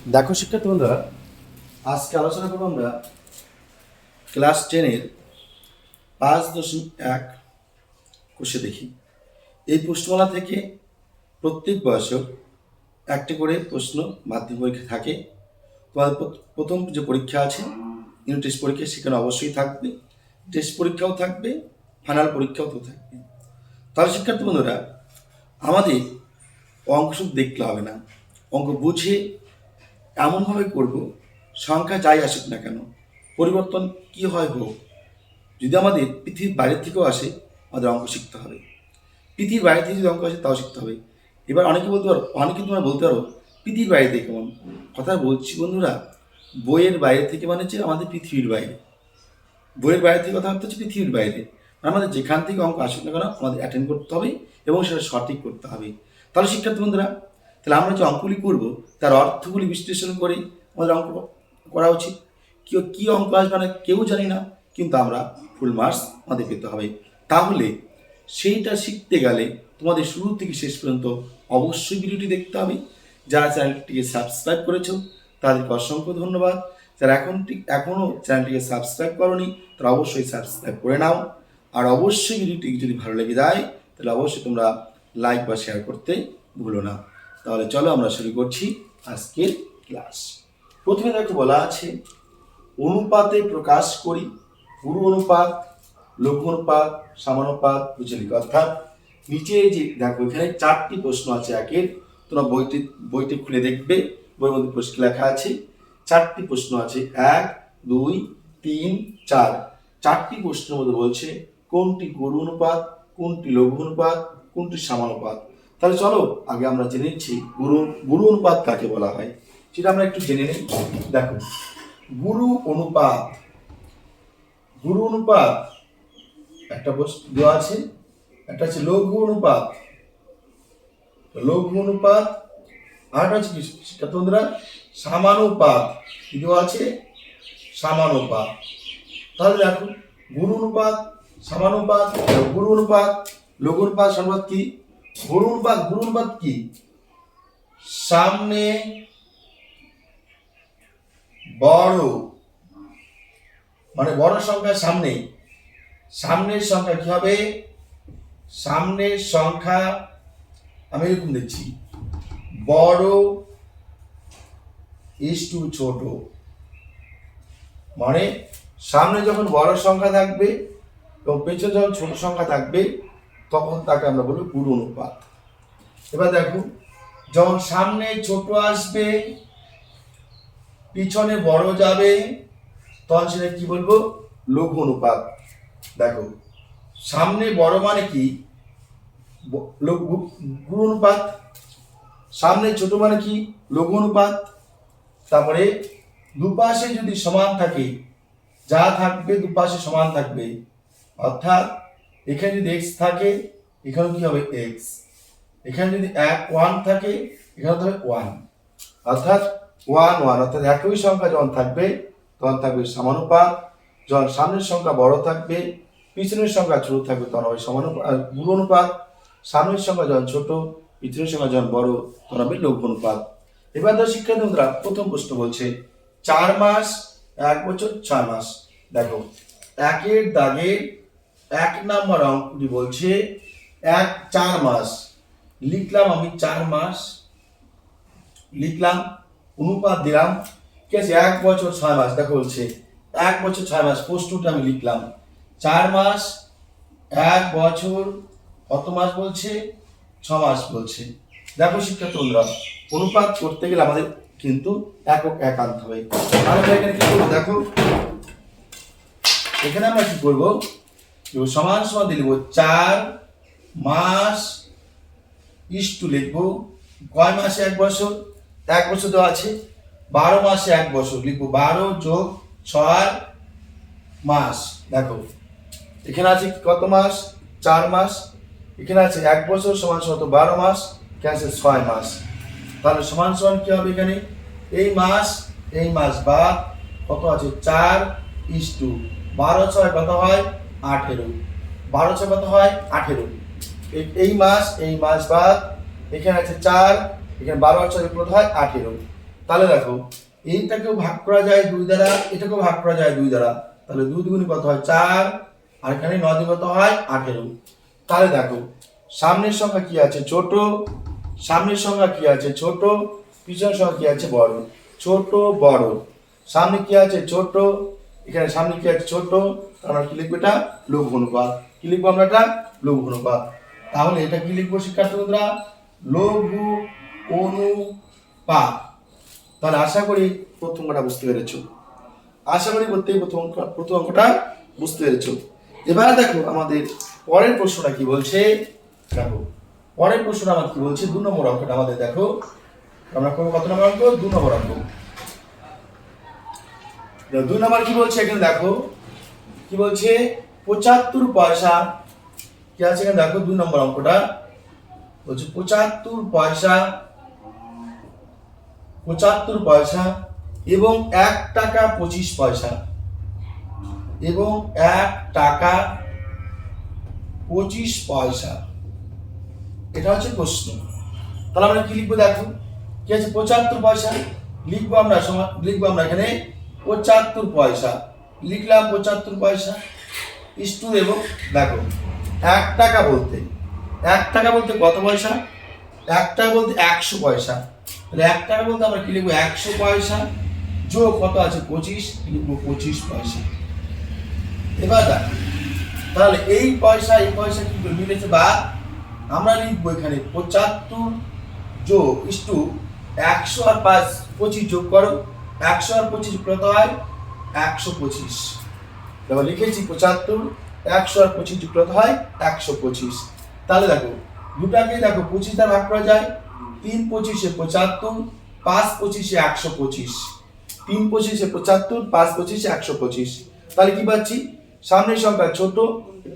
দেখো শিক্ষার্থী বন্ধুরা, আজকে আলোচনা করবো আমরা ক্লাস 10-এর 5.1 কোষে দেখি। এই প্রশ্নমালা থেকে প্রত্যেক বছর একটি করে প্রশ্ন মাধ্যমিক পরীক্ষা থাকে। তোমাদের প্রথম যে পরীক্ষা আছে ইউনিট টেস্ট পরীক্ষা, সেখানে অবশ্যই থাকবে, টেস্ট পরীক্ষাও থাকবে, ফাইনাল পরীক্ষাও তো থাকবে। তাহলে শিক্ষার্থী বন্ধুরা, আমাদের অঙ্ক শুধু দেখলে হবে না, অঙ্ক বুঝে এমনভাবে করব সংখ্যা যাই আসুক না কেন, পরিবর্তন কি হয় হোক, যদি আমাদের পৃথিবীর বাইরের থেকেও আসে আমাদের অঙ্ক শিখতে হবে। পৃথিবীর বাইরে থেকে যদি অঙ্ক আসে তাও শিখতে হবে। এবার অনেকে তোমরা বলতে পারো পৃথিবীর বাইরে থেকে কেমন কথা বলছি বন্ধুরা। বইয়ের বাইরে থেকে মানে হচ্ছে আমাদের পৃথিবীর বাইরে, বইয়ের বাইরে থেকে কথা হচ্ছে পৃথিবীর বাইরে। আমাদের যেখান থেকে অঙ্ক আসুক না কেন আমাদের অ্যাটেন্ড করতে হবে এবং সেটা সঠিক করতে হবে। তাহলে শিক্ষার্থী বন্ধুরা, তাহলে আমরা যে অঙ্কগুলি করবো তার অর্থগুলি বিশ্লেষণ করে আমাদের অঙ্ক করা উচিত। কী অঙ্ক আসবে না কেউ জানি না, কিন্তু আমরা ফুল মার্কস আমাদের পেতে হবে। তাহলে সেইটা শিখতে গেলে তোমাদের শুরু থেকে শেষ পর্যন্ত অবশ্যই ভিডিওটি দেখতে হবে। যারা চ্যানেলটিকে সাবস্ক্রাইব করেছো তাদেরকে অসংখ্য ধন্যবাদ। যারা এখনও চ্যানেলটিকে সাবস্ক্রাইব করোনি তারা অবশ্যই সাবস্ক্রাইব করে নাও। আর অবশ্যই ভিডিওটি যদি ভালো লেগে যায় তাহলে অবশ্যই তোমরা লাইক বা শেয়ার করতে ভুলো না। তাহলে চলো আমরা শুরু করছি আজকের ক্লাস। প্রথমে দেখো বলা আছে অনুপাতে প্রকাশ করি, গুরু অনুপাত, লঘু অনুপাত, সমানুপাত, বিচলিত। অর্থাৎ নিচে যে দেখো এখানে 4টি প্রশ্ন আছে একের, তোমরা বইটি খুলে দেখবে, বইয়ের মধ্যে প্রশ্ন লেখা আছে। 4টি প্রশ্ন আছে, 1, 2, 3, 4। 4টি প্রশ্নের মধ্যে বলছে কোনটি গুরু অনুপাত, কোনটি লঘু অনুপাত, কোনটি সমানুপাত। তাহলে চলো আগে আমরা জেনে নিচ্ছি গুরু অনুপাত কাকে বলা হয়, সেটা আমরা একটু জেনে নিই। দেখো গুরু অনুপাত একটা দেওয়া আছে, একটা হচ্ছে লঘু অনুপাত, আর হচ্ছে কি শিক্ষার্থী বন্ধুরা সমানুপাত, কি দেওয়া আছে সমানুপাত। তাহলে দেখো গুরু অনুপাত, সমানুপাত, লঘু অনুপাত, সমানুপাত কি? গুরু অনুপাত কি? সামনে বড় মানে বড় সংখ্যার সামনের সংখ্যা কি হবে? সামনের সংখ্যা আমি এরকম দিচ্ছি, বড় ইস্টু ছোট। মানে সামনে যখন বড় সংখ্যা থাকবে এবং পেছনে যখন ছোট সংখ্যা থাকবে তখন তাকে আমরা বলবো গুরু অনুপাত। এবার দেখো যখন সামনে ছোট আসবে পিছনে বড় যাবে তখন সেটা কি বলবো? লঘু অনুপাত। দেখো সামনে বড় মানে কি? গুরু অনুপাত, সামনে ছোট মানে কি? লঘু অনুপাত। তারপরে দুপাশে যদি সমান থাকে, যা থাকবে দুপাশে সমান থাকবে, অর্থাৎ এখানে যদি x থাকে এখানে কি হবে x, এখানে যদি 1 থাকে এখানে হবে 1, অর্থাৎ 1 1, অর্থাৎ একই সংখ্যা যখন থাকবে তখন থাকবে সমানুপাত। যখন সামনের সংখ্যা বড় থাকবে পিছনের সংখ্যা ছোট থাকবে তখন হবে গুরু অনুপাত। সামনের সংখ্যা যখন ছোট পিছনের সংখ্যা যখন বড় তখন হবে লঘু অনুপাত। এবার ধর শিক্ষার্থী বন্ধুরা প্রথম প্রশ্ন বলছে 4 মাস 1 বছর 6 মাস। দেখো একের দাগের 1 নম্বর অঙ্কটি বলছে 4 মাস, লিখলাম আমি 4 মাস, লিখলাম অনুপাত দিলাম, ঠিক আছে 1 বছর 6 মাস। দেখো বলছে 1 বছর 6 মাস, প্রশ্নটা আমি লিখলাম 4 মাস 1 বছর কত মাস বলছে? 6 মাস বলছে। দেখো শিক্ষার্থী বন্ধুরা অনুপাত করতে গেলে আমাদের কিন্তু একক আনতে হবে। আমরা এখানে কি করবো? দেখো এখানে আমরা কি করবো? সমান সমান দিয়ে লিখবো 4 মাস ইস্টু লিখবো কয় মাসে 1 বছর? 1 বছর দেওয়া আছে, 12 মাসে 1 বছর লিখবো 12 যোগ 6 মাস। দেখো এখানে আছে কত মাস? 4 মাস, এখানে আছে 1 বছর সমান সমান 12 মাস, এখানে আছে 6 মাস। তাহলে সমান সমান কি হবে? এখানে এই মাস বাদ কত আছে? 4 ইস্টু 12 6 কত হয়? 18, 12 6 কত হয়? 18। এই মাস বাদ এখানে আছে 4, এখানে 12 6 কত হয়? 18। তাহলে দেখো এইটাকেও ভাগ করা যায় 2 দ্বারা, এটাকেও ভাগ করা যায় 2 দ্বারা, তাহলে 2 দুগুণে কত হয় 4, আর এখানে 9 দিয়ে কত হয় 18। তাহলে দেখো সামনের সংখ্যা কি আছে ছোট, সামনের সংখ্যা কি আছে ছোট, পিছনের সংখ্যা কি আছে বড়, ছোট বড়, সামনে কি আছে ছোট, এখানে সামনে কি আছে ছোট, আমরা কি লিখবো এটা লঘু অনুপাত, কি লিখবো আমরা এটা লঘু অনুপাত। তাহলে এটা কি লিখবো শিক্ষার্থী বন্ধুরা লঘু অনুপাত। তাহলে আশা করি প্রথম অঙ্কটা বুঝতে পেরেছো, আশা করি প্রথম অঙ্কটা বুঝতে পেরেছো। এবার দেখো আমাদের পরের প্রশ্নটা কি বলছে, দেখো পরের প্রশ্নটা আমার কি বলছে 2 নম্বর অঙ্কটা আমাদের দেখো, আমরা করবো কত নম্বর অঙ্ক 2 নম্বর অঙ্ক। 2 নম্বর কি বলছে এখানে দেখো, কি বলছে 75 পয়সা, কি আছে এখানে দেখো 2 নম্বর অঙ্কটা বলছে 75 পয়সা, 75 পয়সা এবং 1 টাকা 25 পয়সা, এবং 1 টাকা 25 পয়সা, এটা হচ্ছে প্রশ্ন। তাহলে আমরা কি লিখবো দেখো, কি আছে 75 পয়সা, লিখবো আমরা এখানে 75 পয়সা, লিখলাম 75 পয়সা, ইস্টু দেব দেখো 1 টাকা বলতে, 1 টাকা বলতে কত পয়সা, 1 টাকা বলতে 100 পয়সা, তাহলে 1 টাকা বলতে আমরা কি লিখবো 100 পয়সা, যোগ কত আছে 25, লিখবো 25 পয়সা। এবার দেখো তাহলে এই পয়সা কি মিলেছে বা আমরা লিখবো এখানে 75 যোগ ইস্টু 100 আর 25 যোগ করো, 100 আর 25 কত হয় 125, দেখো লিখেছি 75, 100 আর 25 যোগ কত হয় 125। তাহলে দেখো দুটাকে দেখো 25 দ্বারা ভাগ করা যায়, 3 25 এ 75, 5 25 এ 125, 3 25 এ 75, 5 25 এ 125। তাহলে কি পাচ্ছি সামনের সংখ্যা ছোট,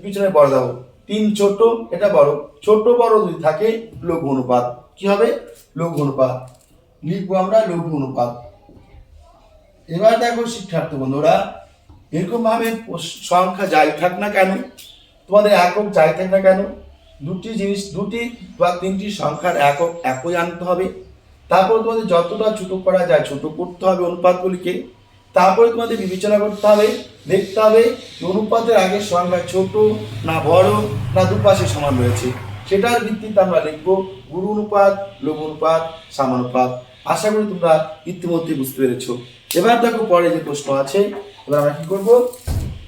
পিছনে বড় দাও, 3 ছোট এটা বড়, ছোট বড় যদি থাকে লঘু অনুপাত, কি হবে লঘু অনুপাত, লিখবো আমরা লঘু অনুপাত। এবার দেখো শিক্ষার্থী বন্ধুরা এরকম ভাবে সংখ্যা যাই থাক না কেন, তোমাদের একক যাই থাক না কেন, দুটি বা 3টি সংখ্যার একক একই আনতে হবে, তারপর তোমাদের যতটা ছোট করা যায় ছোট করতে হবে অনুপাতগুলিকে, তারপরে তোমাদের বিবেচনা করতে হবে, দেখতে হবে অনুপাতের আগের সংখ্যা ছোট না বড় না দুপাশে সমান রয়েছে, সেটার ভিত্তিতে আমরা লিখবো গুরু অনুপাত, লঘু অনুপাত, সমানুপাত। আশা করি তোমরা ইতিমধ্যে বুঝতে পেরেছো। এবার দেখো পরে যে প্রশ্ন আছে, এবার আমরা কি করব,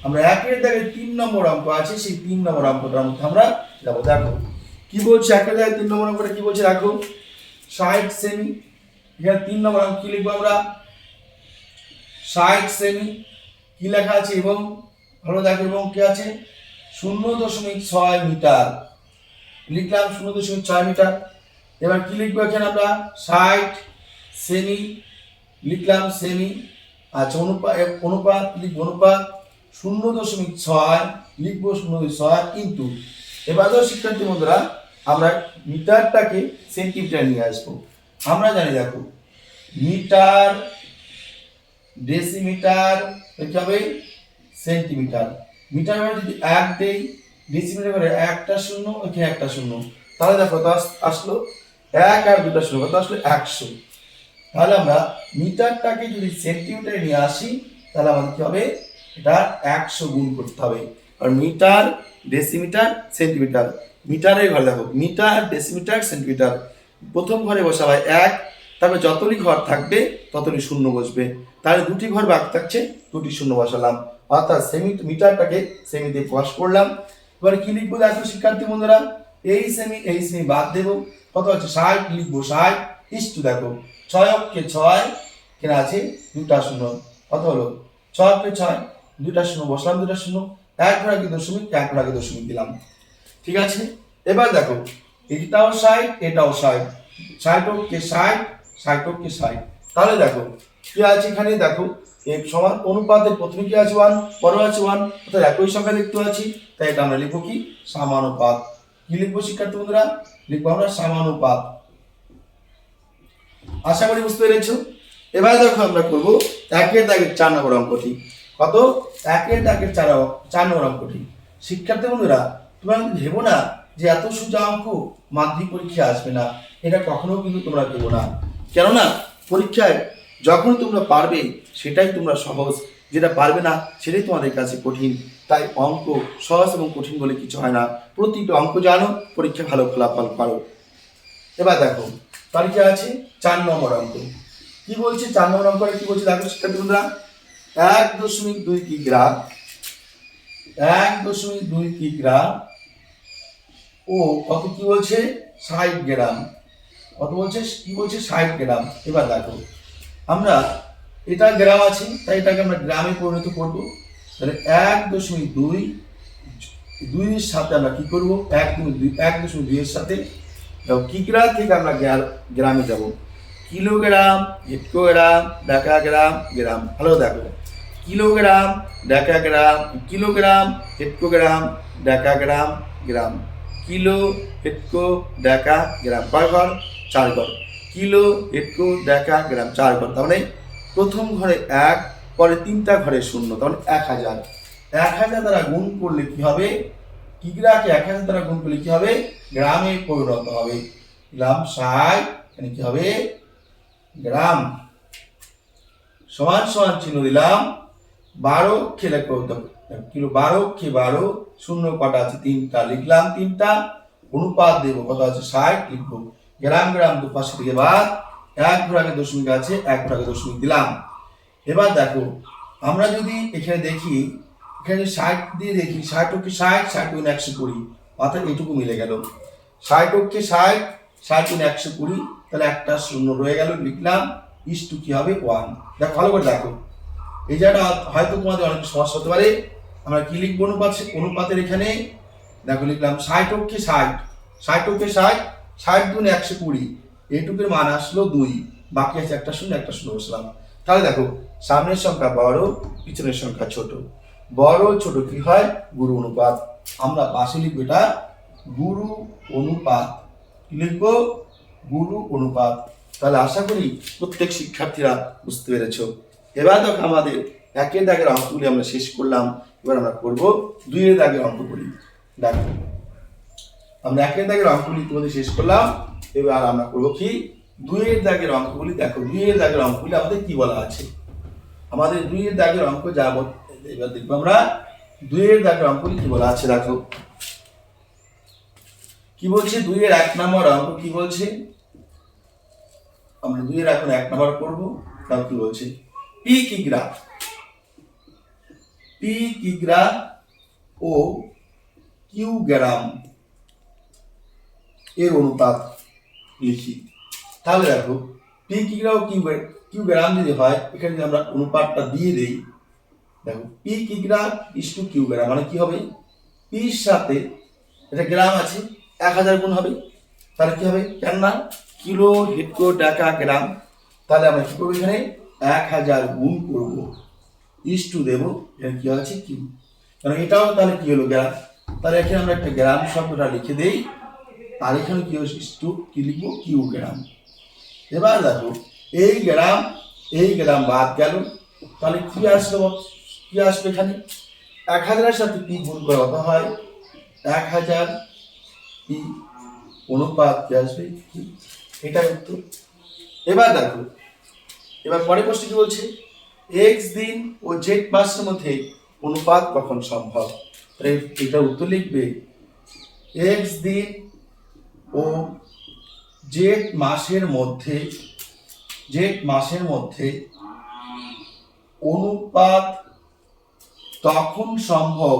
আমরা 1-এর দাগে 3 নম্বর অঙ্ক আছে, সেই 3 নম্বর অঙ্কটার মধ্যে আমরা যাবো। দেখো কি বলছে 1-এর দাগে 3 নম্বর অঙ্কটা কি বলছে দেখো 60 সেমি, এখানে 3 নম্বর অঙ্ক কি লিখবো আমরা 60 সেমি, কি লেখা আছে এবং ভালো দেখো এবং কি আছে 0.6 মিটার, লিখলাম 0.6 মিটার। এবার কি লিখবো এখানে আমরা 60 সেমি, লিখলাম সেমি, আচ্ছা অনুপাত লিখবো অনুপাত 0.6, লিখবো 0.6 কিন্তু এবার তো শিক্ষার্থী বন্ধুরা আমরা মিটারটাকে সেন্টিমিটার নিয়ে আসবো। আমরা জানি দেখো মিটার ডেসিমিটার কি হবে সেন্টিমিটার, মিটার মানে যদি 1 দেই, ডেসিমিটার মানে 1টা 0 এখানে 1টা 0, তাহলে দেখো আসলো 1 আর 2টা 0 কত আসলো 100। তাহলে আমরা মিটারটাকে যদি সেন্টিমিটারে নিয়ে আসি তাহলে আমাদের কি হবে এটা 100 গুণ করতে হবে। আর মিটার ডেসিমিটার সেন্টিমিটার, মিটারের ঘর দেখো মিটার ডেসিমিটার সেন্টিমিটার, প্রথম ঘরে বসাবে 1, তারপরে যতটি ঘর থাকবে ততটি শূন্য বসবে, তাহলে 2টি ঘর বাকি থাকছে 2টি শূন্য বসালাম, অর্থাৎ মিটারটাকে সেমিতে প্রকাশ করলাম। এবার কি লিখবো দেখো শিক্ষার্থী বন্ধুরা এই সেমি বাদ দেবো, কত হচ্ছে 60, লিখবো 60 ইস্টু দেখো 6 অক্ষে 6 কেন আছে 2টা শূন্য, কত হলো 6 অক্ষে 6 2টা শূন্য বসলাম, 2টা শূন্য 1 ঘর আগে দশমিক 1 ঘর আগে দশমিক দিলাম, ঠিক আছে। এবার দেখো এটাও 60 এটাও 60, 60 অক্ষে 60 60 অক্ষে 60, তাহলে দেখো কি আছে এখানে দেখো এই সমান অনুপাতের প্রথমে কি আছে 1 পরে আছে 1, অর্থাৎ একই সংখ্যা দেখতে পাচ্ছি, তাই এটা আমরা লিখবো কি সমানুপাত। কি লিখবো শিক্ষার্থী বন্ধুরা লিখবো আমরা সমানুপাত। আশা করি বুঝতে পেরেছো। এবার দেখো আমরা করবো 1-এর দাগের 4 নম্বর অঙ্কটি, কত 1-এর দাগের 4 নম্বর অঙ্কটি। শিক্ষার্থী বন্ধুরা তোমরা ভেবো না যে এত সোজা অঙ্ক মাধ্যমিক পরীক্ষায় আসবে না, এটা কখনো কিন্তু তোমরা ভেবো না, কেননা পরীক্ষায় যখন তোমরা পারবে সেটাই তোমরা সহজ, যেটা পারবে না সেটাই তোমাদের কাছে কঠিন। তাই অঙ্ক সহজ এবং কঠিন বলে কিছু হয় না, প্রতিটা অঙ্ক জানো, পরীক্ষা ভালো ফলাফল করো। এবার দেখো তালিকা আছে 4 নম্বর অঙ্ক। কি বলছে 4 নম্বর অঙ্ক কি বলছে দেখো শিক্ষার্থীরা, 1.2 কিগ্রা 1.2 কিগ্রা ও কত কি বলছে 60 গ্রাম, কত বলছে কি বলছে 60 গ্রাম। এবার দেখো আমরা এটা গ্রাম আছে তাই এটাকে আমরা গ্রামে পরিণত করব। তাহলে 1.2 2 এর সাথে আমরা কি করব 1.2 এর সাথে কিগ্রা থেকে আমরা গ্রামে যাব। Kilogram, hectogram, decagram, gram. ভালো দেখো, kilogram, decagram, kilogram, hectogram, decagram, gram. Kilo, hecto, deca, gram. কয় ঘর? 4 ঘর। কিলো, হেক্টো, ডেকা, গ্রাম 4 ঘর। তার মানে প্রথম ঘরে 1, পরে 3টা ঘরে 0, তার মানে 1000। 1000 দ্বারা গুণ করলে কি হবে? কিগ্রাকে 1000 দ্বারা গুণ করলে কি হবে? গ্রামে পরিণত হবে। গ্রাম 60, এখানে কি হবে? গ্রাম। সমান সমান চিহ্ন দিলাম। 12 খেলে কিলো 12 কে 12 শূন্য কটা আছে? 3টা, লিখলাম 3টা। অনুপাত দেব কত আছে? 60 লিখবো। গ্রাম গ্রাম দুপাশে থেকে বাদ, 1 ঘর আগে দশমিক আছে, 1 ঘর আগে দশমিক দিলাম। এবার দেখো আমরা যদি এখানে দেখি, এখানে 60 দিয়ে দেখি, 60 কে 60, 60 গুণ 120, অর্থাৎ এটুকু মিলে গেল। 60 কে 60, 60 গুণ 120, তাহলে একটা শূন্য রয়ে গেল, লিখলাম। ইস টু কি হবে? 1। দেখো ভালো করে দেখো, এই জায়গাটা হয়তো তোমাদের অনেক সমস্যা হতে পারে। আমরা কি লিখবো অনুপাতের এখানে? দেখো লিখলাম 60 কে 60, 60 কে 60, 60 গুণ 120, এইটুকুর মান আসলো 2, বাকি আছে একটা শূন্য বসলাম। তাহলে দেখো সামনের সংখ্যা বড়, পিছনের সংখ্যা ছোট। বড় ছোট কি হয়? গুরু অনুপাত। আমরা পাশে লিখবো এটা গুরু অনুপাত। কি লিখবো? গুরু অনুপাত। তাহলে আশা করি প্রত্যেক শিক্ষার্থীরা বুঝতে পেরেছো। এবার দেখো আমাদের 1 দাগের অঙ্কগুলি আমরা শেষ করলাম। এবার আমরা করব 2 দাগের অঙ্কগুলি। দেখো আমরা 1 দাগের অঙ্কগুলি তোমাদের শেষ করলাম। এবার আমরা করব কি 2 দাগের অঙ্কগুলি। দেখো 2 দাগের অঙ্কগুলি আমাদের কি বলা আছে? আমাদের 2 দাগের অঙ্ক যা এবার দেখবো আমরা 2 দাগের অঙ্কগুলি কি বলা আছে। দেখো কি বলছে 2 1 নম্বর অঙ্ক কি বলছে? আমরা 2 এখন 1 নম্বর করব। তাও কি বলছে? পি কিগ্রা ও কিউ গ্রাম এর অনুপাত লিখি। তাহলে দেখো পি কিগ্রা ও কিউ গ্রাম যদি হয়, এখানে যদি আমরা অনুপাতটা দিয়ে দেই, দেখো পি কিগ্রা ইস টু কিউ গ্রাম, মানে কি হবে? পির সাথে এটা গ্রাম আছে, 1000 গুণ হবে। তাহলে কি হবে? কেননা কিলো, হেক্টো, ডেকা, গ্রাম। তাহলে আমরা কি করবো? এখানে 1000 গুণ করবো, ইস টু দেবো, এখানে কি আছে? কিউ। কারণ এটাও তাহলে কি হলো? গ্রাম। তাহলে এখানে আমরা একটা গ্রাম শব্দটা লিখে দেই, আর এখানে কি হচ্ছে? ইস টু কি লিখবো? কিউ গ্রাম। এবার দেখো এই গ্রাম বাদ গেল, তাহলে কি আসলো? কি আসবে এখানে? 1000 সাথে পি গুণ করা কত হয়? 1000 পি অনুপাত কি আসবে? এটাই উত্তর। এবার দেখো এবার পরের প্রশ্ন কি বলছে? x দিন ও z মাসের মধ্যে অনুপাত কখন সম্ভব? এটা উত্তর লিখবে x দিন ও z মাসের মধ্যে অনুপাত তখন সম্ভব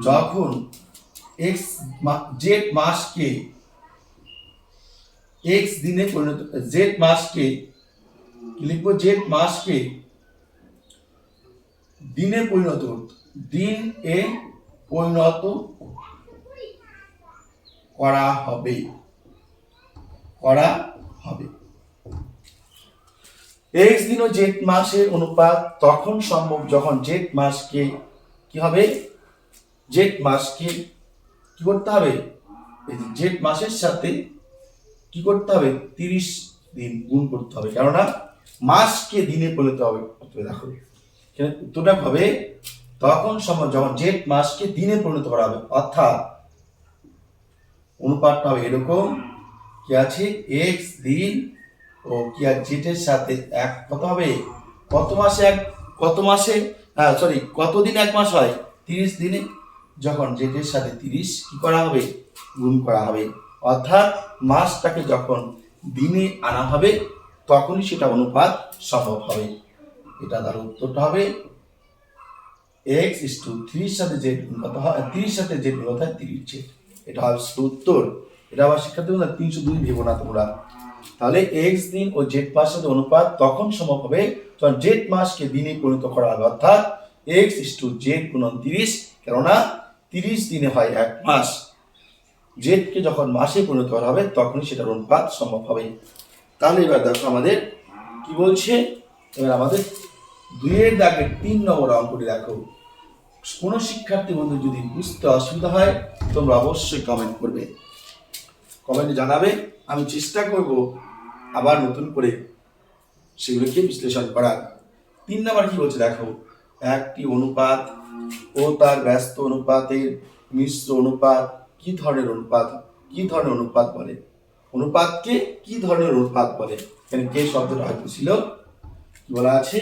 যখন z মাসকে x দিনে পরিণত, z মাসকে লিখবো, z মাসকে দিনে পরিণত করা হবে। x দিন ও z মাসের অনুপাত তখন সম্ভব যখন z মাসকে কি হবে? z মাসকে কি করতে হবে? এই যে z মাসের সাথে কি করতে হবে? 30 দিন গুণ করতে হবে, কেননা মাসকে দিনে পরিণত হবে। দেখো এখানে উত্তরটা হবে তখন সময় যখন জেড মাসকে দিনে পরিণত করা হবে, অর্থাৎ অনুপাতটা হবে এরকম কি আছে এক্স দিন ও কি আর জেডের সাথে এক কত হবে, কত মাসে এক, কত মাসে কত দিন এক মাস হয় 30 দিনে, যখন জেডের সাথে 30 কি করা হবে গুণ করা হবে, অর্থাৎ মাসটাকে যখন দিনে আনা হবে তখনই সেটা অনুপাত সম্ভব হবে। এটা তার উত্তরটা হবে x/3 সাথে জেড কত হয়, 30 সাথে জেড কত হয় 30 জেড। এটা হবে উত্তর। এটা আবার শিক্ষার্থী বন্ধুরা 302 ভেবো না তোমরা। তাহলে এক্স দিন ও জেড মাসের সাথে অনুপাত তখন সম্ভব হবে যখন জেড মাসকে দিনে পরিণত করা হবে, অর্থাৎ x/জেড গুণন 30, কেননা 30 দিনে হয় এক মাস, জেডকে যখন মাসে পরিণত করা হবে তখনই সেটার অনুপাত সম্ভব হবে। তাহলে এবার দেখো আমাদের কি বলছে, এবার আমাদের 2 দাগের 3 নম্বর অঙ্কটি দেখো। কোনো শিক্ষার্থী বন্ধু যদি বুঝতে অসুবিধা হয় তোমরা অবশ্যই কমেন্ট করবে, কমেন্টে জানাবে, আমি চেষ্টা করব আবার নতুন করে সেগুলোকে বিশ্লেষণ করার। 3 নম্বর কি বলছে দেখো, একটি অনুপাত ও তার ব্যস্ত অনুপাতের মিশ্র অনুপাত কি ধরনের অনুপাত, কি ধরনের অনুপাত বলে, অনুপাতকে কি ধরনের অনুপাত বলে, এখানে কে শব্দটা হয়তো ছিল, কি বলা আছে,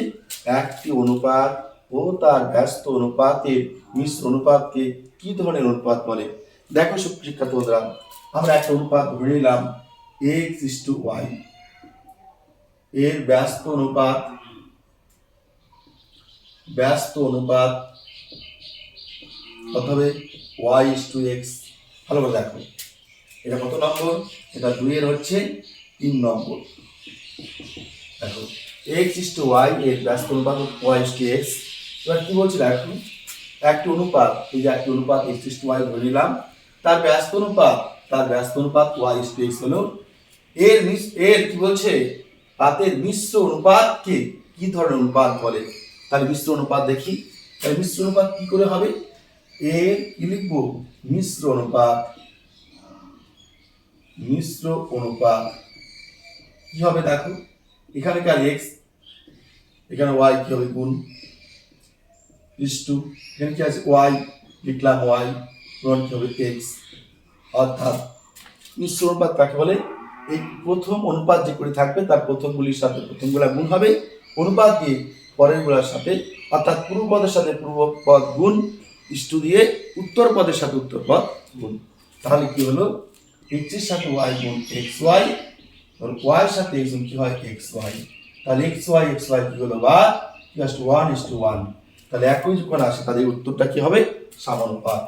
একটি অনুপাত ও তার ব্যস্ত অনুপাতের মিশ্র অনুপাতকে কি ধরনের অনুপাত বলে। দেখো শিক্ষার্থী বন্ধুরা, আমরা একটা অনুপাত ধরে নিলাম x/y, এর ব্যস্ত অনুপাত কত হবে y/x। ভালো করে দেখো, এটা কত নম্বর, এটা 2 এর হচ্ছে 3 নম্বর। দেখো x/y এর ব্যস্ত অনুপাত y/x। এবার কি বলছি দেখো, একটি অনুপাত, এই যে একটি অনুপাত x/y ধরে নিলাম, তার ব্যস্ত অনুপাত y/x হলো, এর কি বলছে, পাতের মিশ্র অনুপাতকে কি ধরনের অনুপাত বলে। তাহলে মিশ্র অনুপাত দেখি, তাহলে মিশ্র অনুপাত কি করে হবে, এর কি লিখবো, মিশ্র অনুপাত কি হবে দেখো, এখানে কার x, এখানে y কি হবে গুণ ইস টু, এখানে কি আছে y, লিখলাম y গুণ কি হবে x, অর্থাৎ মিশ্র অনুপাত কাকে বলে, এই প্রথম অনুপাত যে করে থাকবে তার প্রথমগুলির সাথে প্রথমগুলা গুণ হবে, অনুপাত দিয়ে পরেরগুলোর সাথে, অর্থাৎ পূর্ব পদের সাথে পূর্ব পদ গুণ ইস্টু দিয়ে উত্তর পদের সাথে উত্তর পদ গুণ। তাহলে কি হলো, x এর সাথে y গুণ xy, আর y এর সাথে x গুণ কি হয় xy। তাহলে xy কি হলো বা জাস্ট 1:1। তাহলে একই যখন আসে তাদের উত্তরটা কি হবে, সমানুপাত।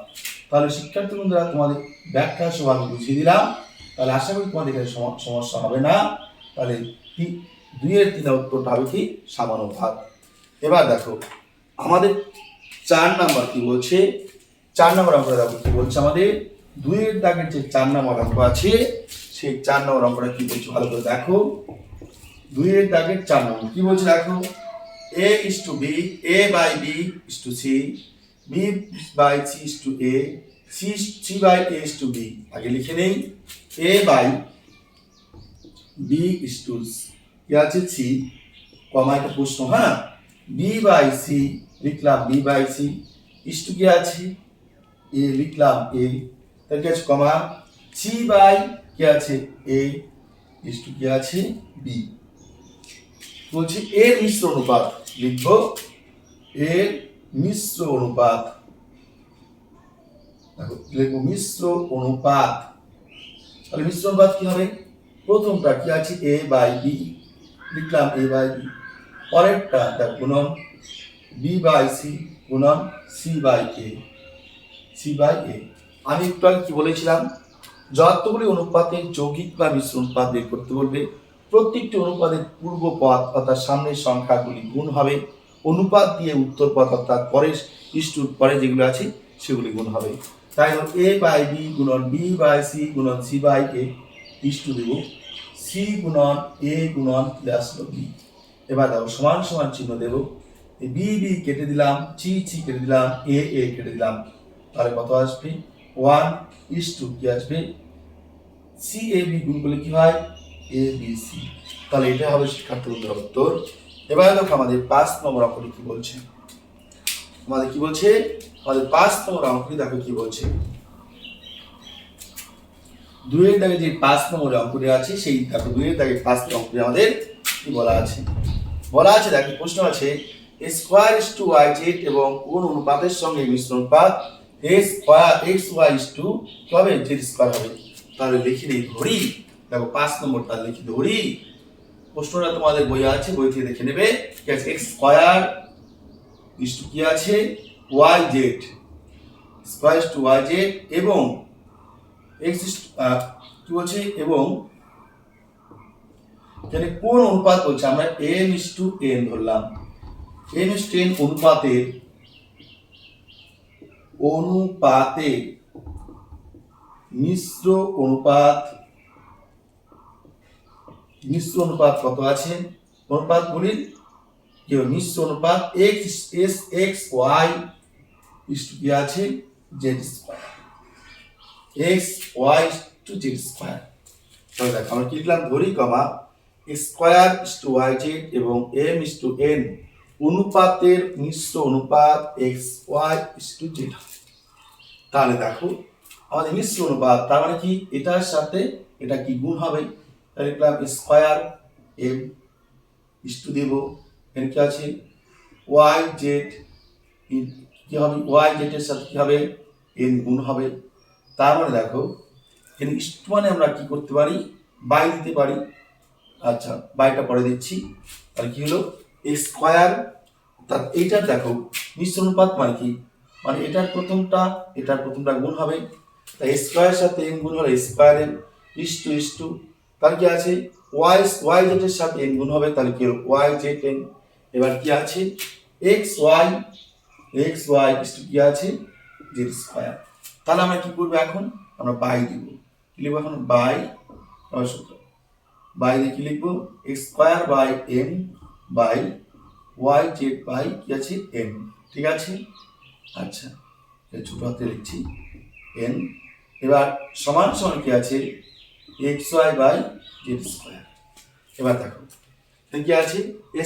তাহলে শিক্ষার্থী বন্ধুরা তোমাদের ব্যাখ্যা সহ আমি বুঝিয়ে দিলাম, তাহলে আশা করি তোমাদের এখানে সমস্যা হবে না। তাহলে 2 এর 3 উত্তরটা হবে কি সমানুপাত। এবার দেখো আমাদের 4 নাম্বার কি বলছে, 4 নাম্বার অঙ্কটা দেখো কি বলছে, আমাদের 2 এর দাগের যে 4 নাম্বার অঙ্ক আছে সেই 4 নাম্বার অঙ্কটা কি বলছে ভালো করে দেখো। 2 এর দাগের 4 নম্বর কি বলছে দেখো, a/b, a/b/c, b/c/a, c/a/b। আগে লিখে নেই, a/b/c কি আছে c, কমা একটা প্রশ্ন, হ্যাঁ, b/c লিখলাম b/c, ইস্টু কি আছে a, লিখলাম a, তার কি আছে কমা, c/ কি আছে a, ইস্টু কি আছে b। বলছি এর মিশ্র অনুপাত, লিখবো এর মিশ্র অনুপাত, দেখো লিখবো মিশ্র অনুপাত। তাহলে মিশ্র অনুপাত কি হবে, প্রথমটা কি আছে a/b, লিখলাম a/b, পরেরটা দেখো গুণন b/c গুণন c/a। আমি একটু আগে কি বলেছিলাম, যতগুলি অনুপাতের যৌগিক বা মিশ্র অনুপাত বের করতে বলবে, প্রত্যেকটি অনুপাতের পূর্ব পদ অর্থাৎ সামনের সংখ্যাগুলি গুণ হবে, অনুপাত দিয়ে উত্তর পদ অর্থাৎ পরের ইস্টুর পরে যেগুলো আছে সেগুলি গুণ হবে। তাই a/b গুণন b/c গুণন c/a, ইস্টু দেব c গুণন a গুণন প্লাস b। এবার দেখো সমান সমান চিহ্ন দেব, এই b কেটে দিলাম, c কেটে দিলাম, a কেটে দিলাম, তাহলে কত আসবে 1:2 কি আসবে CAB গুণ করলে কি হয় ABC। তাহলে এটা হবে শিক্ষার্থী বন্ধুর উত্তর। এবার দেখো আমাদের 5 নম্বর অঙ্কটি কি বলছে। আমাদের কি বলছে, আমাদের 5 নম্বর অঙ্কটি দেখো কি বলছে। 2 এর দাগে যে 5 নম্বর অঙ্কটি আছে সেই দেখো 2 এর দাগে 5 নম্বর অঙ্কটি আমাদের কি বলা আছে, দেখো প্রশ্ন আছে square is to y z এবং কোন অনুপাতের সঙ্গে মিশ্রণ অনুপাত square x y is two হবে জেড স্কয়ার হবে। তাহলে লিখে নেই ধরি, দেখো 5 নম্বরটা লিখি ধরি। প্রশ্নটা তোমাদের বই আছে, বই থেকে দেখে নেবে। কি আছে, এক্স স্কয়ার ইস টু কি আছে y Z, square is to y z এবং এক্স কি বলছে, এবং এখানে কোন অনুপাত বলছে, আমরা m ইস টু n ধরলাম। m ইস টু n অনুপাতে মিশ্র অনুপাত কত আছে, অনুপাতগুলির কি মিশ্র অনুপাত x s x y is to কি আছে z square, x y to z square. তাহলে দেখো আমরা কি লিখলাম, ধরি comma square is to y z এবং m ইস টু n অনুপাতের মিশ্র অনুপাত x y is to z। তাহলে দেখো আমাদের মিশ্র অনুপাত, তার মানে কি এটার সাথে এটা কি গুণ হবে, তাহলে লিখলাম স্কয়ার m ইস টু দেব এর কি আছে ওয়াই জেড, কি হবে ওয়াই জেড এর সাথে কি হবে n গুণ হবে। তার মানে দেখো এখানে ইস টু মানে আমরা কি করতে পারি, বাই দিতে পারি। আচ্ছা বাইটা পরে দিচ্ছি। তাহলে কি হলো স্কয়ার, তার এইটার দেখো মিশ্র অনুপাত মানে কি, মানে এটার প্রথমটা গুণ হবে, তাই স্কয়ারের সাথে n গুণ হলে স্কয়ার m ইস টু তাহলে কি আছে ওয়াই জেড এর সাথে n গুণ হবে, তাহলে কি হলো ওয়াই জেড n। এবার কি আছে এক্স ওয়াই ইস টু কি আছে জেড স্কয়ার। তাহলে আমরা কি করবো এখন, আমরা বাই দিব, কি লিখবো এখন বাই, বাই দিয়ে কি লিখবো square by m by y z by কি আছে n, ঠিক আছে। আচ্ছা ছোট হাতে লিখছি n। এবার সমান সমান কি আছে x y by z square. এবার দেখো কি আছে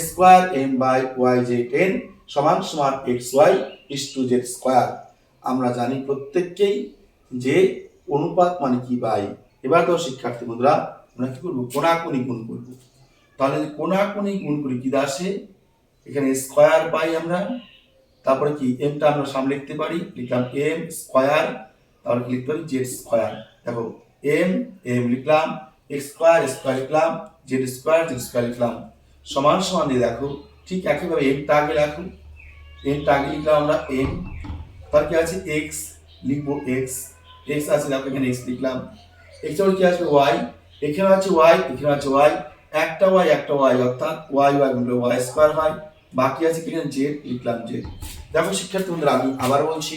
square m by y z n সমান সমান x y is to z square. আমরা জানি প্রত্যেককেই যে অনুপাত মানে কি বাই। এবার তো শিক্ষার্থী বন্ধুরা আমরা কি করবো, কোণাকুণি গুণ করবো। তাহলে কোণাকুণি গুণ করি কি আসে, এখানে স্কয়ার বাই আমরা, তারপরে কি এমটা আমরা সামনে লিখতে পারি, লিখলাম এম স্কয়ার, তারপরে কি লিখতে পারি জেড স্কয়ার। দেখো এম লিখলাম, এক্স স্কয়ার লিখলাম, জেড স্কয়ার লিখলাম, সমান সমান দিয়ে দেখো ঠিক একইভাবে এমটা আগে রাখো, এমটা আগে লিখলাম আমরা এম, তার কি আছে এক্স লিখবো এক্স আছে দেখো এখানে এক্স লিখলাম, এক্স এর কি আসবে ওয়াই, এখানে আছে ওয়াই এখানে আছে ওয়াই, একটা ওয়াই অর্থাৎ ওয়াই গুণলে ওয়াই স্কয়ার হয়, বাকি আছে কি জেড লিখলাম জেড। দেখো শিক্ষার্থী বন্ধুরা আমি আবার বলছি,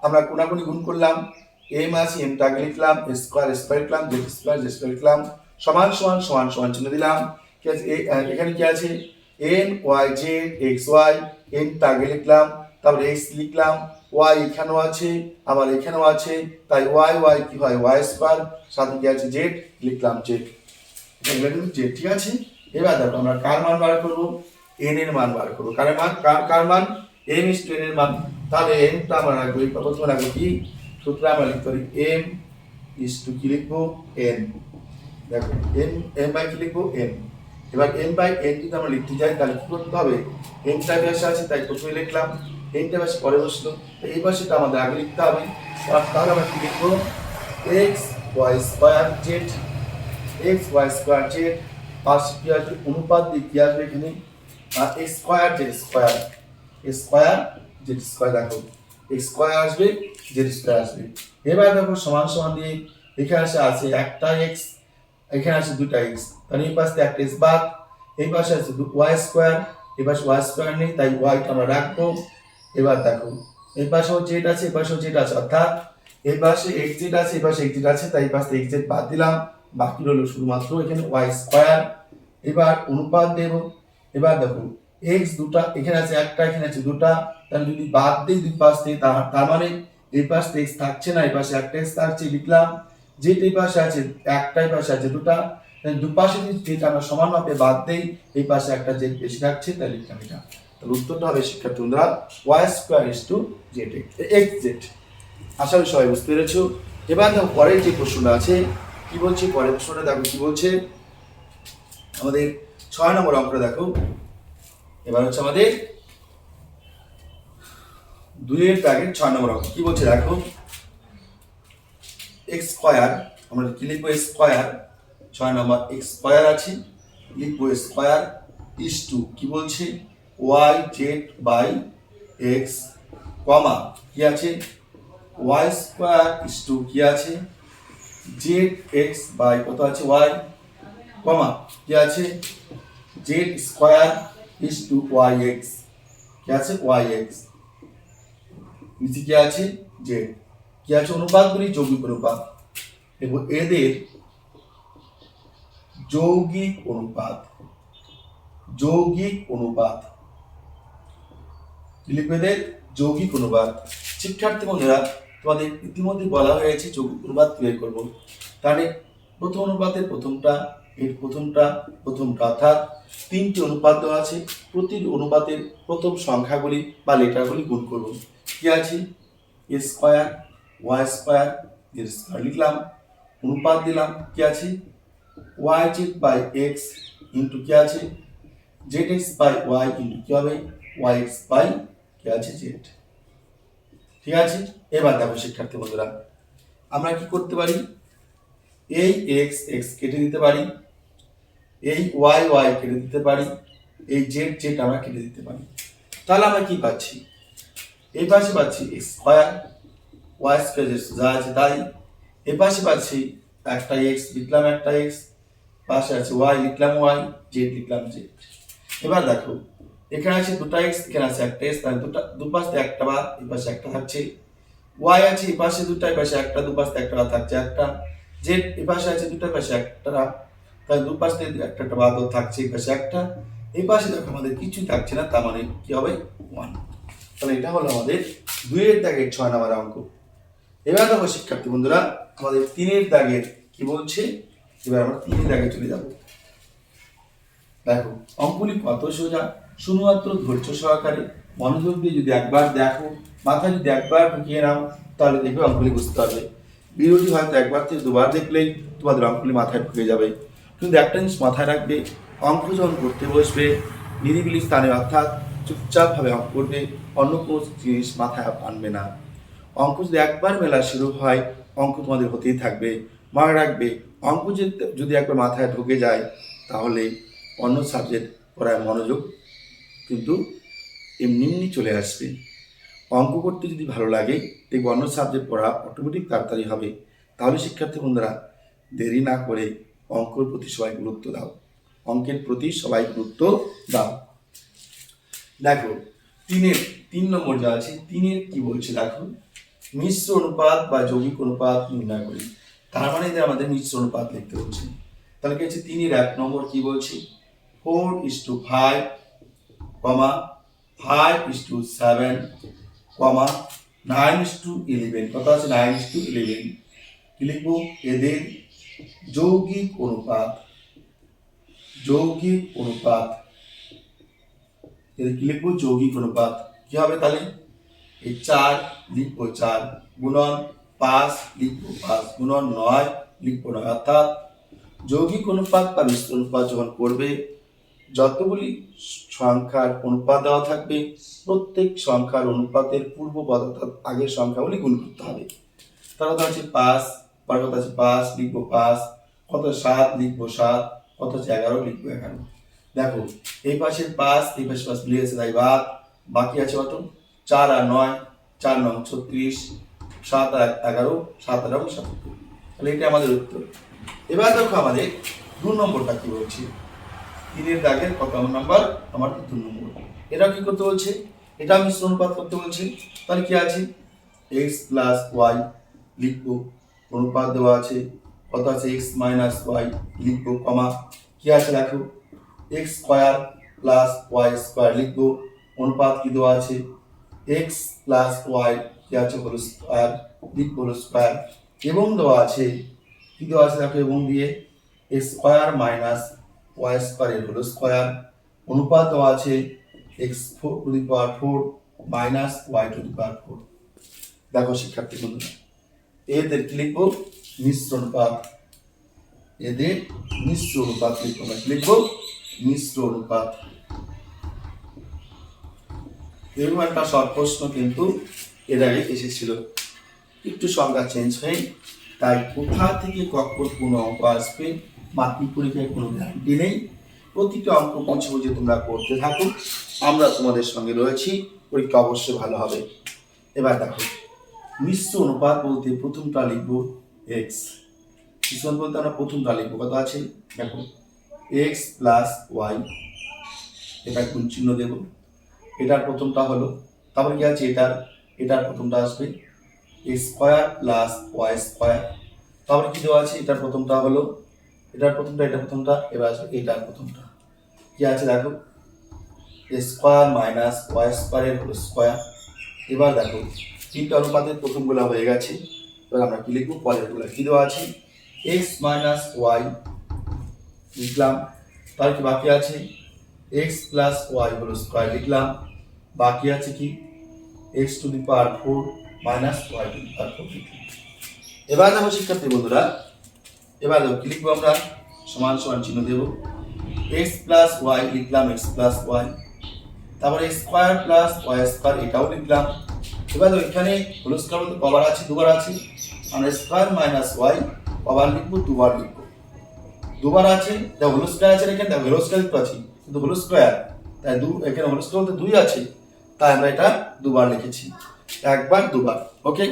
আমরা কোণাকুণি গুণ করলাম, এম আছে এমটা আগে লিখলাম, স্কয়ার লিখলাম, জেড স্কয়ার লিখলাম, সমান সমান চিহ্ন দিলাম। কি আছে এখানে কি আছে N Y Z x Y, এনটা আগে লিখলাম, তারপরে এক্স লিখলাম, ওয়াই এখানেও আছে আবার এখানেও আছে, তাই ওয়াই কি হয় ওয়াই স্কয়ার, সাথে কি আছে জেড লিখলাম জেড, জেড, ঠিক আছে। এবার দেখো আমরা কার মান বার করবো, এন এর মান বার করবো, কার মান এম ইস টু এন এর মান। তাহলে এনটা আমরা রাখবো, প্রথমে রাখবো কি সূত্র আমরা লিখতে পারি এম ইস টু কি লিখবো এন, দেখো এম বাই কি লিখবো এন। এবার এন বাই এন যদি আমরা লিখতে যাই তাহলে কি করতে হবে, এনটা বেশি আছে তাই প্রথমে লিখলাম, এনটা বেশি পরে বসলো, এই পাশেটা আমাদের আগে লিখতে হবে। তাহলে আমরা কি লিখবো x y square z, x y square z, পাশে কি আসবে অনুপাত দিয়ে কি আসবে এখানে স্কয়ার জেড স্কয়ার, দেখো স্কয়ার আসবে জেড স্কয়ার আসবে। এবার দেখো সমান সমান দিয়ে এখানে আছে একটা এক্স, এখানে আছে দুটা এক্স, তাহলে এই পাশে একটা এক্স বাদ, এই পাশে আছে ওয়াই স্কয়ার, এই পাশে ওয়াই স্কয়ার নেই তাই ওয়াইটা আমরা রাখবো। এবার দেখো এই পাশেও জেড আছে এই পাশেও জেড আছে, অর্থাৎ এই পাশে এক্স জেড আছে এই পাশে এক্স জেড আছে, তাই এই পাশে এক্স জেড বাদ দিলাম, বাকি রইল শুধুমাত্র এখানে ওয়াই স্কয়ার। এবার অনুপাত দেব, এবার দেখো এক্স দুটা এখানে আছে একটা এখানে আছে দুটা, তাহলে যদি বাদ দিই দুই পাশ থেকে তার মানে এই পাশে এক্স থাকছে না, এই পাশে একটা এক্স থাকছে লিখলাম, জেড এই পাশে আছে একটাই পাশে আছে দুটা, দুপাশে যদি আমরা সমান মাপে বাদ দেই এই পাশে একটা জেড বেশি থাকছে তাই লিখলাম এটা। তাহলে উত্তরটা হবে শিক্ষার্থী বন্ধুরা Y square is to Z X Z. আশা করি সবাই বুঝতে পেরেছো। এবার দেখো পরের যে প্রশ্নটা আছে কি বলছে, পরের প্রশ্নটা দেখো কি বলছে আমাদের 6 নম্বর অঙ্কটা দেখো। এবার হচ্ছে আমাদের 2-এর দাগের 6 নম্বর অঙ্ক কি বলছে দেখো, এক্স স্কোয়ার, আমরা কি লিখবো স্কোয়ার, 6 নম্বর এক্স স্কোয়ার আছে, লিখবো স্কোয়ার ইস টু কি বলছে ওয়াই জেড বাই এক্স, কমা কি আছে ওয়াই স্কোয়ার ইস টু কি আছে জেড এক্স বাই কত আছে ওয়াই, কমা কি আছে z square is to y x, কি আছে ওয়াই এক্স, নিচে কি আছে জেড, কি আছে অনুপাতগুলি যৌগিক অনুপাত এবং এদের যৌগিক অনুপাত, যৌগিক অনুপাত লিখবেদের যৌগিক অনুপাত। শিক্ষার্থী বন্ধুরা তোমাদের ইতিমধ্যে বলা হয়েছে যৌগিক অনুপাত বের করব, তাহলে প্রথম অনুপাতের প্রথমটা, এর প্রথমটা অর্থাৎ 3টি অনুপাত দেওয়া আছে, প্রতি অনুপাতের প্রথম সংখ্যাগুলি বা লেটারগুলি গুণ করব। কি আছে এ স্কোয়ার ওয়াই স্কোয়ার এর স্কোয়ার লিখলাম, অনুপাত দিলাম কি আছে y z by x into কি আছে z x by y into কি হবে ওয়াই এক্স বাই কি আছে জেড। ঠিক আছে, এবার দেখো শিক্ষার্থী বন্ধুরা আমরা কি করতে পারি, এই এক্স এক্স কেটে দিতে পারি, এই ওয়াই ওয়াই কেটে দিতে পারি, এই জেড জেড আমরা কেটে দিতে পারি। তাহলে আমরা কি পাচ্ছি, এই পাশে পাচ্ছি এক্স স্কোয়ার ওয়াই স্কোয়ার যা আছে তাই, এই পাশে পাচ্ছি একটা এক্স লিখলাম, একটা এক্স, পাশে আছে ওয়াই লিখলাম ওয়াই, জেড লিখলাম জেড। এবার দেখো এখানে আছে দুটো এক্স, এখানে আছে একটা এক্স, তাহলে দুপাশে একটা বাদ, এই পাশে একটা থাকছে, ওয়াই আছে এই পাশে দুটো, এই পাশে একটা, দুপাশে একটা বাদ থাকছে একটা, জেড এই পাশে আছে দুটো, পাশে একটা, তাহলে দুপাশে একটা একটা বাদ থাকছে, এই পাশে একটা, এই পাশে দেখো আমাদের কিছু থাকছে না, তার মানে কি হবে 1। তাহলে এটা হলো আমাদের 2-এর দাগের 6 নম্বর অঙ্ক। এবার দেখো শিক্ষার্থী বন্ধুরা আমাদের 3-এর দাগের কি বলছে, এবার আমরা 3-এর দাগে চলে যাব। দেখো অঙ্কগুলি কত সোজা, শুধুমাত্র ধৈর্য সহকারে মনোযোগ দিয়ে যদি একবার দেখো, মাথায় যদি একবার ঢুকিয়ে নাও, তাহলে দেখবে অঙ্কগুলি বুঝতে পারবে। ভিডিওটি হয়তো একবার থেকে দুবার দেখলেই তোমাদের অঙ্কগুলি মাথায় ঢুকে যাবে, কিন্তু একটা জিনিস মাথায় রাখবে, অঙ্ক যখন করতে বসবে নিরিবিলি স্থানে অর্থাৎ চুপচাপভাবে অঙ্ক করবে, অন্য কোনো জিনিস মাথায় আনবে না। অঙ্ক যদি একবার মেলা শুরু হয় অঙ্ক তোমাদের হতেই থাকবে। মনে রাখবে অঙ্ক যদি একবার মাথায় ঢুকে যায় তাহলে অন্য সাবজেক্ট পড়ায় মনোযোগ কিন্তু এমনি চলে আসবে। অঙ্ক করতে যদি ভালো লাগে দেখবে অন্য সাবজেক্ট পড়া অটোমেটিক তাড়াতাড়ি হবে। তাহলে শিক্ষার্থী বন্ধুরা দেরি না করে অঙ্কের প্রতি সবাই গুরুত্ব দাও, অঙ্কের প্রতি সবাই গুরুত্ব দাও। দেখো 3 নম্বর যা আছে 3-এর কি বলছে দেখো, মিশ্র অনুপাত বা যৌগিক অনুপাত নির্ণয় করি। তার মানে আমাদের মিশ্র অনুপাত লিখতে হচ্ছে। তাহলে কি আছে 3-এর 1 নম্বর কি বলছি 4:5, 5:7, 9:11, কত আছে 9:11, কি লিখবো এদের যৌগিক অনুপাত, যৌগিক অনুপাত, এদের কি লিখবো যৌগিক অনুপাত। কি হবে তাহলে এই 4 লিখবো 4, গুণন 5 লিখবো 5, গুণন 9 লিখবো 9। অর্থাৎ যৌগিক অনুপাত বা মিশ্র অনুপাত যখন করবে যতগুলি সংখ্যার অনুপাত দেওয়া থাকবে প্রত্যেক সংখ্যার অনুপাতের পূর্ব পদ অর্থাৎ আগের সংখ্যাগুলি গুণ করতে হবে। তার কথা হচ্ছে 5, পরের কথা আছে 5 লিখবো 5, কত 7 লিখবো 7, কত হচ্ছে 11 লিখবো 11। দেখো এই পাশের 5 এই পাশে 5 মিলে গেছে তাই বাদ, বাকি আছে কত 4 আর 9, 4 9 36, 7 আর 11, 7 আর 77। তাহলে এটা আমাদের উত্তর। এবার দেখো আমাদের 2 নম্বরটা কি বলছে, 3-এর দাগের কত নাম্বার আমার 2 নম্বর। এটা কি করতে বলছে, এটা মিশ্র অনুপাত করতে বলছে। তাহলে কি আছে x প্লাস ওয়াই লিখবো, অনুপাত দেওয়া আছে কত আছে x মাইনাস ওয়াই লিখবো, কমা কি আছে দেখো x square plus y square লিখবো, অনুপাত কি দেওয়া আছে x প্লাস ওয়াই কি আছে হোল স্কোয়ার লিখবো হোল স্কোয়ার, এবং দেওয়া আছে কি দেওয়া আছে দেখো এবং দিয়ে x square minus y square এর হোল স্কোয়ার, অনুপাত দেওয়া আছে x4 মাইনাস y4। দেখো শিক্ষার্থী বন্ধুরা, এদের কি লিখবো? মিশ্র অনুপাত। এদের মিশ্র অনুপাত লিখবো। আমরা কি লিখবো? মিশ্র অনুপাত। এরকম একটা শর্ট প্রশ্ন কিন্তু এর আগে এসেছিল, একটু সংজ্ঞা চেঞ্জ হয়ে। তাই কোথা থেকে কখন কোনো অঙ্ক আসবে মাধ্যমিক পরীক্ষায় কোনো গ্যারান্টি নেই। প্রতিটা অঙ্ক বুঝে বুঝে তোমরা করতে থাকো, আমরা তোমাদের সঙ্গে রয়েছি, পরীক্ষা অবশ্যই ভালো হবে। এবার দেখো, মিশ্র অনুপাত বলতে প্রথমটা লিখবো এক্স। মিশ্র অনুপাত বলতে আমরা প্রথমটা লিখবো, কত আছে দেখো, এক্স প্লাস ওয়াই। এটা গুণ চিহ্ন দেব। এটার প্রথমটা হলো, তারপরে কি আছে এটার প্রথমটা আসবে x square plus y square. তারপরে কি দেওয়া আছে, এটার প্রথমটা হলো, এটার প্রথমটা, এবার আসবে এটার প্রথমটা। কি আছে দেখো, স্কোয়ার মাইনাস ওয়াই স্কোয়ারের হোল স্কোয়ার। এবার দেখো তিনটা অনুপাতের প্রথমগুলো হয়ে গেছে, এবার আমরা কি লিখবো? পরেরগুলো কি দেওয়া আছে, এক্স মাইনাস ওয়াই লিখলাম। তার কি বাকি আছে, X plus Y whole square লিখলাম। বাকি আছে কি, X to the power 4 minus Y to the power 4 লিখলাম। এবার দেখো শিক্ষার্থী বন্ধুরা, এবার দেখো কি লিখবো? আমরা সমান সমান চিহ্ন দেব। এক্স প্লাস ওয়াই লিখলাম, এক্স প্লাস ওয়াই। তারপরে স্কোয়ার প্লাস ওয়াই স্কোয়ার, এটাও লিখলাম। এবার দেখো এখানে হোল স্কোয়ার বলতে কবার আছে? দুবার আছে। আমরা স্কোয়ার মাইনাস ওয়াই কবার লিখবো? দুবার লিখবো। দুবার আছে, দেখো হোল স্কোয়ার আছে এখানে, দেখো হোল স্কোয়ার লিখতে পাচ্ছি কিন্তু হোল স্কোয়ার, তাই এখানে হোল স্কোয়ার বলতে 2 আছে, তাই আমরা এটা দুবার লিখেছি, একবার দুবার। ওকে,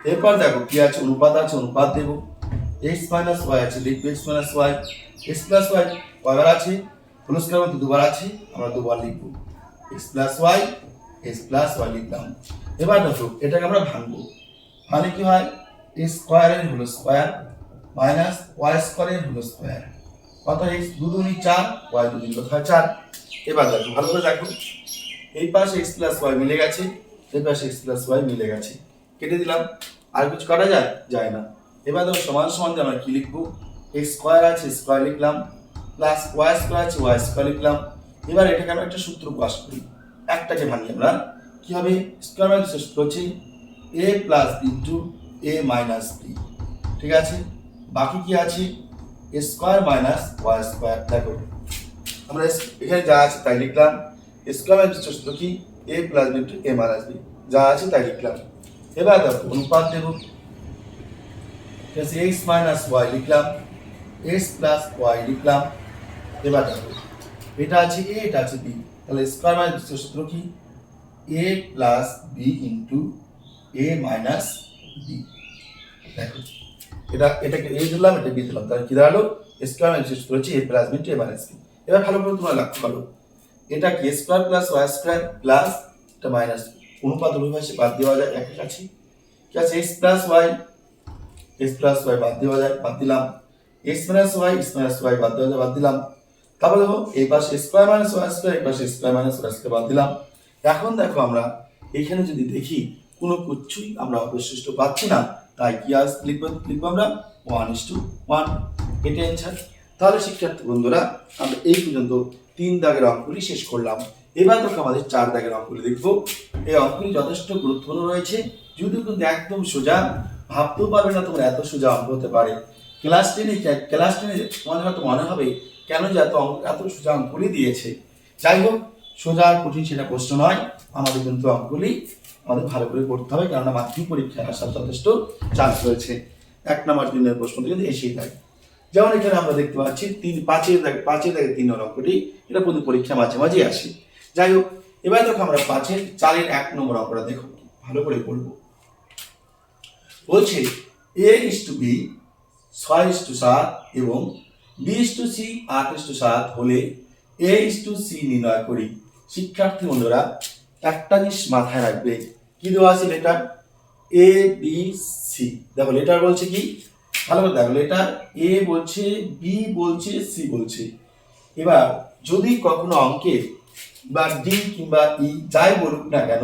এরপর দেখো কি আছে, অনুপাত আছে, অনুপাত দেব। এক্স মাইনাস ওয়াই আছে, লিখবো x minus y. X plus y কয়বার আছে? হোল স্কোয়ার বলতে দুবার আছে, আমরা দুবার লিখবো। এক্স প্লাস ওয়াই লিখলাম। এবার দেখো এটাকে আমরা ভাঙবো। মানে কি হয়, এক্স স্কোয়ারের হোল স্কোয়ার মাইনাস ওয়াই স্কোয়ারের হোল স্কোয়ার। কত? এক্স 2 দুগুণে 4, ওয়াই 2 দুগুণে কত হয়? 4। এবার দেখো ভালো করে দেখো, এই পাশে এক্স প্লাস ওয়াই মিলে গেছে, এই পাশে এক্স প্লাস ওয়াই মিলে গেছে, কেটে দিলাম। আর কিছু কাটা যায় না। এবার দেখো সমান সমান আমরা কি লিখবো? এক্স স্কোয়ার আছে, স্কোয়ার লিখলাম, প্লাস ওয়াই স্কোয়ার আছে, ওয়াই স্কোয়ার লিখলাম। এবার এটাকে আমরা একটা সূত্র প্রকাশ করি, একটাকে ভাঙি আমরা। কি হবে? স্কোয়ার মাইনাস সূত্র হচ্ছে a plus b into a minus B. ঠিক আছে, বাকি কি আছে? A square minus y square. দেখো আমরা এখানে যা আছে তাই লিখলাম। স্কোয়ার মাইনাস সূত্র কি? এ plus b into a minus B, যা আছে তাই লিখলাম। এবার দেখো অনুপাত দেব, এক্স মাইনাস ওয়াই লিখলাম, এক্স প্লাস ওয়াই লিখলাম। এবার দেখো এটা আছে এ, এটা আছে বি, তাহলে স্কোয়ার মাইনাস সূত্র কি? এ plus b into a minus B. দেখো এটাকে এ দিলাম, এটা বি দিলাম, তাহলে কি দাঁড়ালো? স্কোয়ার মাইনাস সূত্র হচ্ছে a plus b into a minus b. এবার ভালো করে তোমরা লক্ষ্য করো, এটা কি square plus y square plus এটা মাইনাস অনুপাত অভিভাষে বাদ দেওয়া যায়, এক আছে কি আছে? এক্স প্লাস ওয়াই বাদ দেওয়া যায়, বাদ দিলাম। এক্স মাইনাস ওয়াই বাদ দেওয়া যায়, বাদ দিলাম। তারপর দেখো এই পাশে স্কোয়ার মাইনাস ওয়াই স্কোয়ার, এই পাশে স্কোয়ার মাইনাস ওয়াই স্কোয়ার বাদ দিলাম। এখন দেখো আমরা এখানে যদি দেখি কোনো কিছুই আমরা অবশিষ্ট পাচ্ছি না, তাই কি লিখবো আমরা 1:1, এটা অ্যান্সার। তাহলে শিক্ষার্থী বন্ধুরা আমরা এই পর্যন্ত 3 দাগের অঙ্কগুলি শেষ করলাম। এবার দেখো আমাদের 4 দাগের অঙ্কগুলি দেখবো। এই অঙ্কগুলি যথেষ্ট গুরুত্বপূর্ণ রয়েছে, যদিও কিন্তু একদম সোজা, ভাবতেও পারবে না তোমরা এত সোজা অঙ্ক হতে পারে। ক্লাস টেনে তোমাদের হয়তো মনে হবে কেন যে এত সোজা অঙ্কগুলি দিয়েছে। যাই হোক, সোজা কঠিন সেটা প্রশ্ন নয়, আমাদের কিন্তু অঙ্কগুলি আমাদের ভালো করে করতে হবে, কারণ মাধ্যমিক পরীক্ষায় আসার যথেষ্ট চান্স রয়েছে। 1 নম্বর 3 নম্বর প্রশ্ন কিন্তু এসেই থাকে। যেমন এখানে আমরা দেখতে পাচ্ছি 5-এর দাগে 3 নম্বর অঙ্কটি, এটা প্রতি পরীক্ষা মাঝে মাঝে আসে। যাই হোক, এবার দেখো আমরা 4-এর 1 নম্বর অঙ্কটা দেখো, ভালো করে পড়বো। বলছে a:b 6:7 এবং b:c 8:7 হলে a:c নির্ণয় করি। শিক্ষার্থী বন্ধুরা একটা জিনিস মাথায় রাখবে, কি দেওয়া আছে? Letter A B C. দেখো লেটার বলছে কি, ভালো করে দেখো, লেটার এ বলছে, বি বলছে, সি বলছে। এবার যদি কখনো অঙ্কে বা ডি কিংবা ই যাই বলুক না কেন,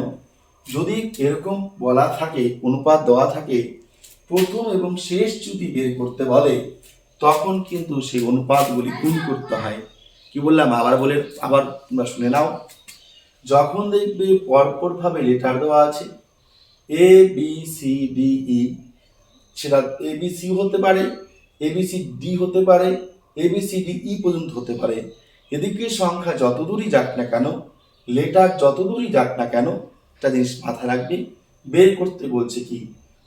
যদি এরকম বলা থাকে, অনুপাত দেওয়া থাকে, প্রথম এবং শেষ যদি বের করতে বলে, তখন কিন্তু সেই অনুপাতগুলি গুণ করতে হয়। কি বললাম আবার তোমরা শুনে নাও। যখন দেখবে পরপর ভাবে লেটার দেওয়া আছে এ বি সি ডি ই, সেটা এ বি সি হতে পারে, এ বি সি ডি হতে পারে, এ বি সি ডি ই পর্যন্ত হতে পারে। এদিকে সংখ্যা যত দূরই যাক না কেন, লেটার যত দূরই যাক না কেন, একটা জিনিস মাথায় রাখবে, বের করতে বলছে কি,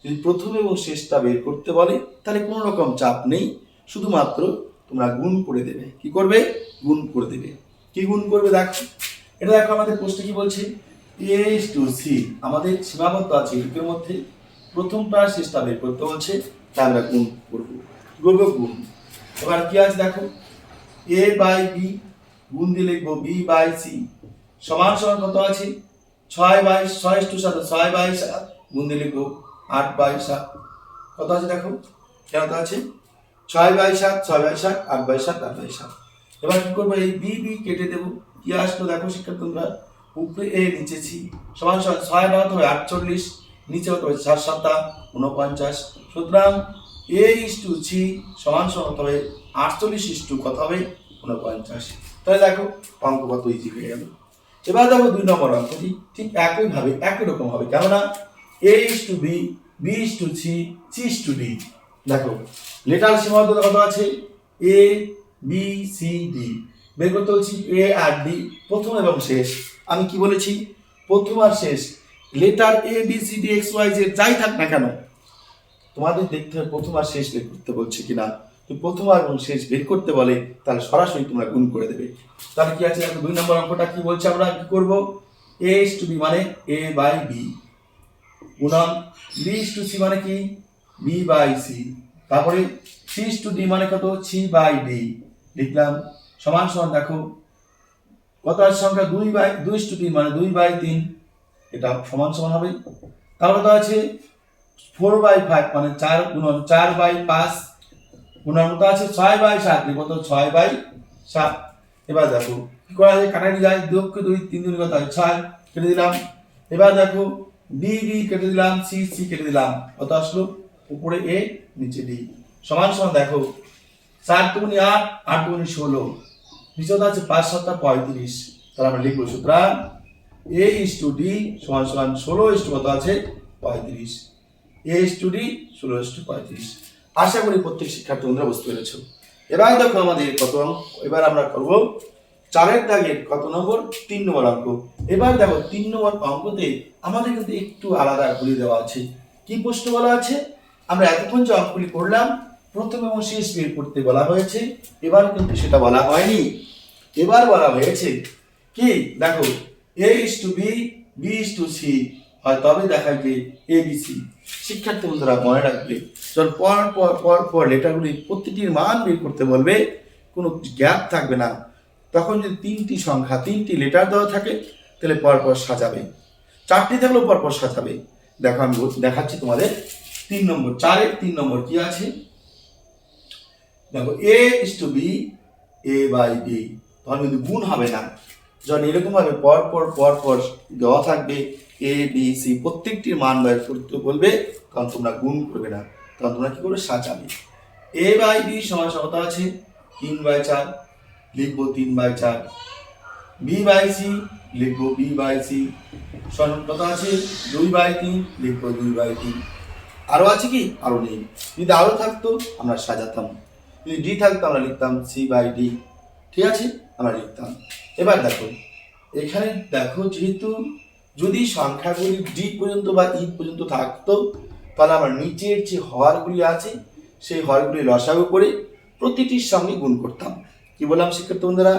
যদি প্রথম এবং শেষটা বের করতে বলে তাহলে কোনো রকম চাপ নেই, শুধুমাত্র তোমরা গুণ করে দেবে। কি করবে? গুণ করে দেবে। কি গুণ করবে দেখো, এটা দেখো আমাদের প্রশ্ন কি বলছে, এ টু সি আমাদের সীমাবদ্ধ আছে এর মধ্যে, প্রথমটা শেষটা বের করতে বলছে, তা আমরা গুণ করবো, করবো গুণ। এবার কি আছে দেখো, এ বাই বি গুণ দিয়ে লিখবো বি বাই সি সমান সমান কত আছে, 6/7 গুণ দিয়ে লিখবো 8/7 কত আছে দেখো, কত আছে 6/7 6/7 8/7 8/7। এবার কি করবো, এই বি বি কেটে দেবো, কি আসলো দেখো শিক্ষার্থী তোমরা, উপরে এ নিচে সি সমান সমান 6 বাদ হবে 48, নিচে হতে হবে 4 7 49, সুতরাং এ ইস টু সি সমান সমান হবে 48 ইস টু কত হবে 49। তাহলে দেখো অঙ্ক কত ইজি হয়ে গেল। এবার দেখো 2 নম্বর অঙ্কটি ঠিক একইভাবে একই রকম হবে, কেননা A is to B, B is to C, C is to D. দেখো লেটার সীমাবদ্ধতা কত আছে, এ বি সি ডি, বের করতে বলছি এ আর ডি প্রথম এবং শেষ। আমি কি বলেছি, প্রথম আর শেষ letter A B C D X Y Z যাই থাক না কেন, তোমাদের দেখতে হবে প্রথম আর শেষ বের করতে বলছে কিনা। প্রথম আর এবং শেষ বের করতে বলে তাহলে সরাসরি তোমরা গুণ করে দেবে। তাহলে কি আছে দেখো 2 নম্বর অঙ্কটা কি বলছে, আমরা কি করব, এ ইস টু বি মানে এ বাই বি গুণন বি ইস টু সি মানে কি বি বাই সি, তারপরে সি ইস টু ডি মানে কত সি বাই ডি লিখলাম, সমান সমান দেখো কত আছে সংখ্যা 2 ইস টু 3 মানে 2/3, এটা সমান সমান হবে। তারপরে কত আছে 4/5 মানে 4 গুণন 4/5 গুণন কত আছে 6/7 কত 6/7। এবার দেখো কি করা যায়, কাটাকাটি যায়, 2 কে 2 3 দুগুণ কত হয় 6 কেটে দিলাম। এবার দেখো বি বি কেটে দিলাম, সি সি কেটে দিলাম, কত আসলো উপরে এ নিচে ডি সমান সমান দেখো 4 দুগুণ 8 8 দুগুণ 16, নিচে কত আছে 5 7 35। তাহলে আমরা লিখবো সুতরাং এ ইস টু ডি সমান সমান 16 ইস টু কত আছে 35, এ is to D 16 is to 35। আশা করি প্রত্যেক শিক্ষার্থী বন্ধুরা বুঝতে পেরেছো। এবার দেখো আমাদের কত অঙ্ক, এবার আমরা করব 4 দাগের কত নম্বর 3 নম্বর অঙ্ক। এবার দেখো 3 নম্বর অঙ্কতে আমাদের কিন্তু একটু আলাদা বলে দেওয়া আছে। কি প্রশ্ন বলা আছে, আমরা এতক্ষণ যে অঙ্কগুলি করলাম প্রথম এবং শেষ বের করতে বলা হয়েছে, এবার কিন্তু সেটা বলা হয়নি, এবার বলা হয়েছে কি দেখো A is to B, B is to C হয় তবে দেখায় যে এ বি সি। শিক্ষার্থী বন্ধুরা মনে রাখবে, যখন পর পর পর পর লেটারগুলি প্রতিটির মান বের করতে বলবে, কোনো গ্যাপ থাকবে না, তখন যদি 3টি সংখ্যা 3টি লেটার দেওয়া থাকে তাহলে পরপর সাজাবে, 4টি থাকলেও পরপর সাজাবে। দেখো আমি দেখাচ্ছি তোমাদের 3 নম্বর, 4-এর 3 নম্বর কি আছে দেখো A is to B A by B, তখন কিন্তু গুণ হবে না, যখন এরকম ভাবে পর পর পর পর দেওয়া থাকবে এ বি সি প্রত্যেকটির মান বের করতে বলবে, তখন তোমরা গুণ করবে না, তখন তোমরা কি করবে সাজাবে। এ বাই বি সমান কত আছে 3/4 লিখবো 3/4, বি বাই সি লিখবো বি বাই সি সমান কত আছে 2/3 লিখবো 2/3। আরো আছে কি, আরো নেই, যদি আরো থাকতো আমরা সাজাতাম, যদি ডি থাকতো আমরা লিখতাম সি বাই ডি, ঠিক আছে আমরা লিখতাম। এবার দেখো এখানে দেখো যেহেতু যদি সংখ্যাগুলি ডি পর্যন্ত বা ই পর্যন্ত থাকতো তাহলে আমরা নিচের যে হরগুলি আছে সেই হরগুলি লসাগু করে প্রতিটির সঙ্গে গুণ করতাম। কি বললাম শিক্ষার্থী বন্ধুরা,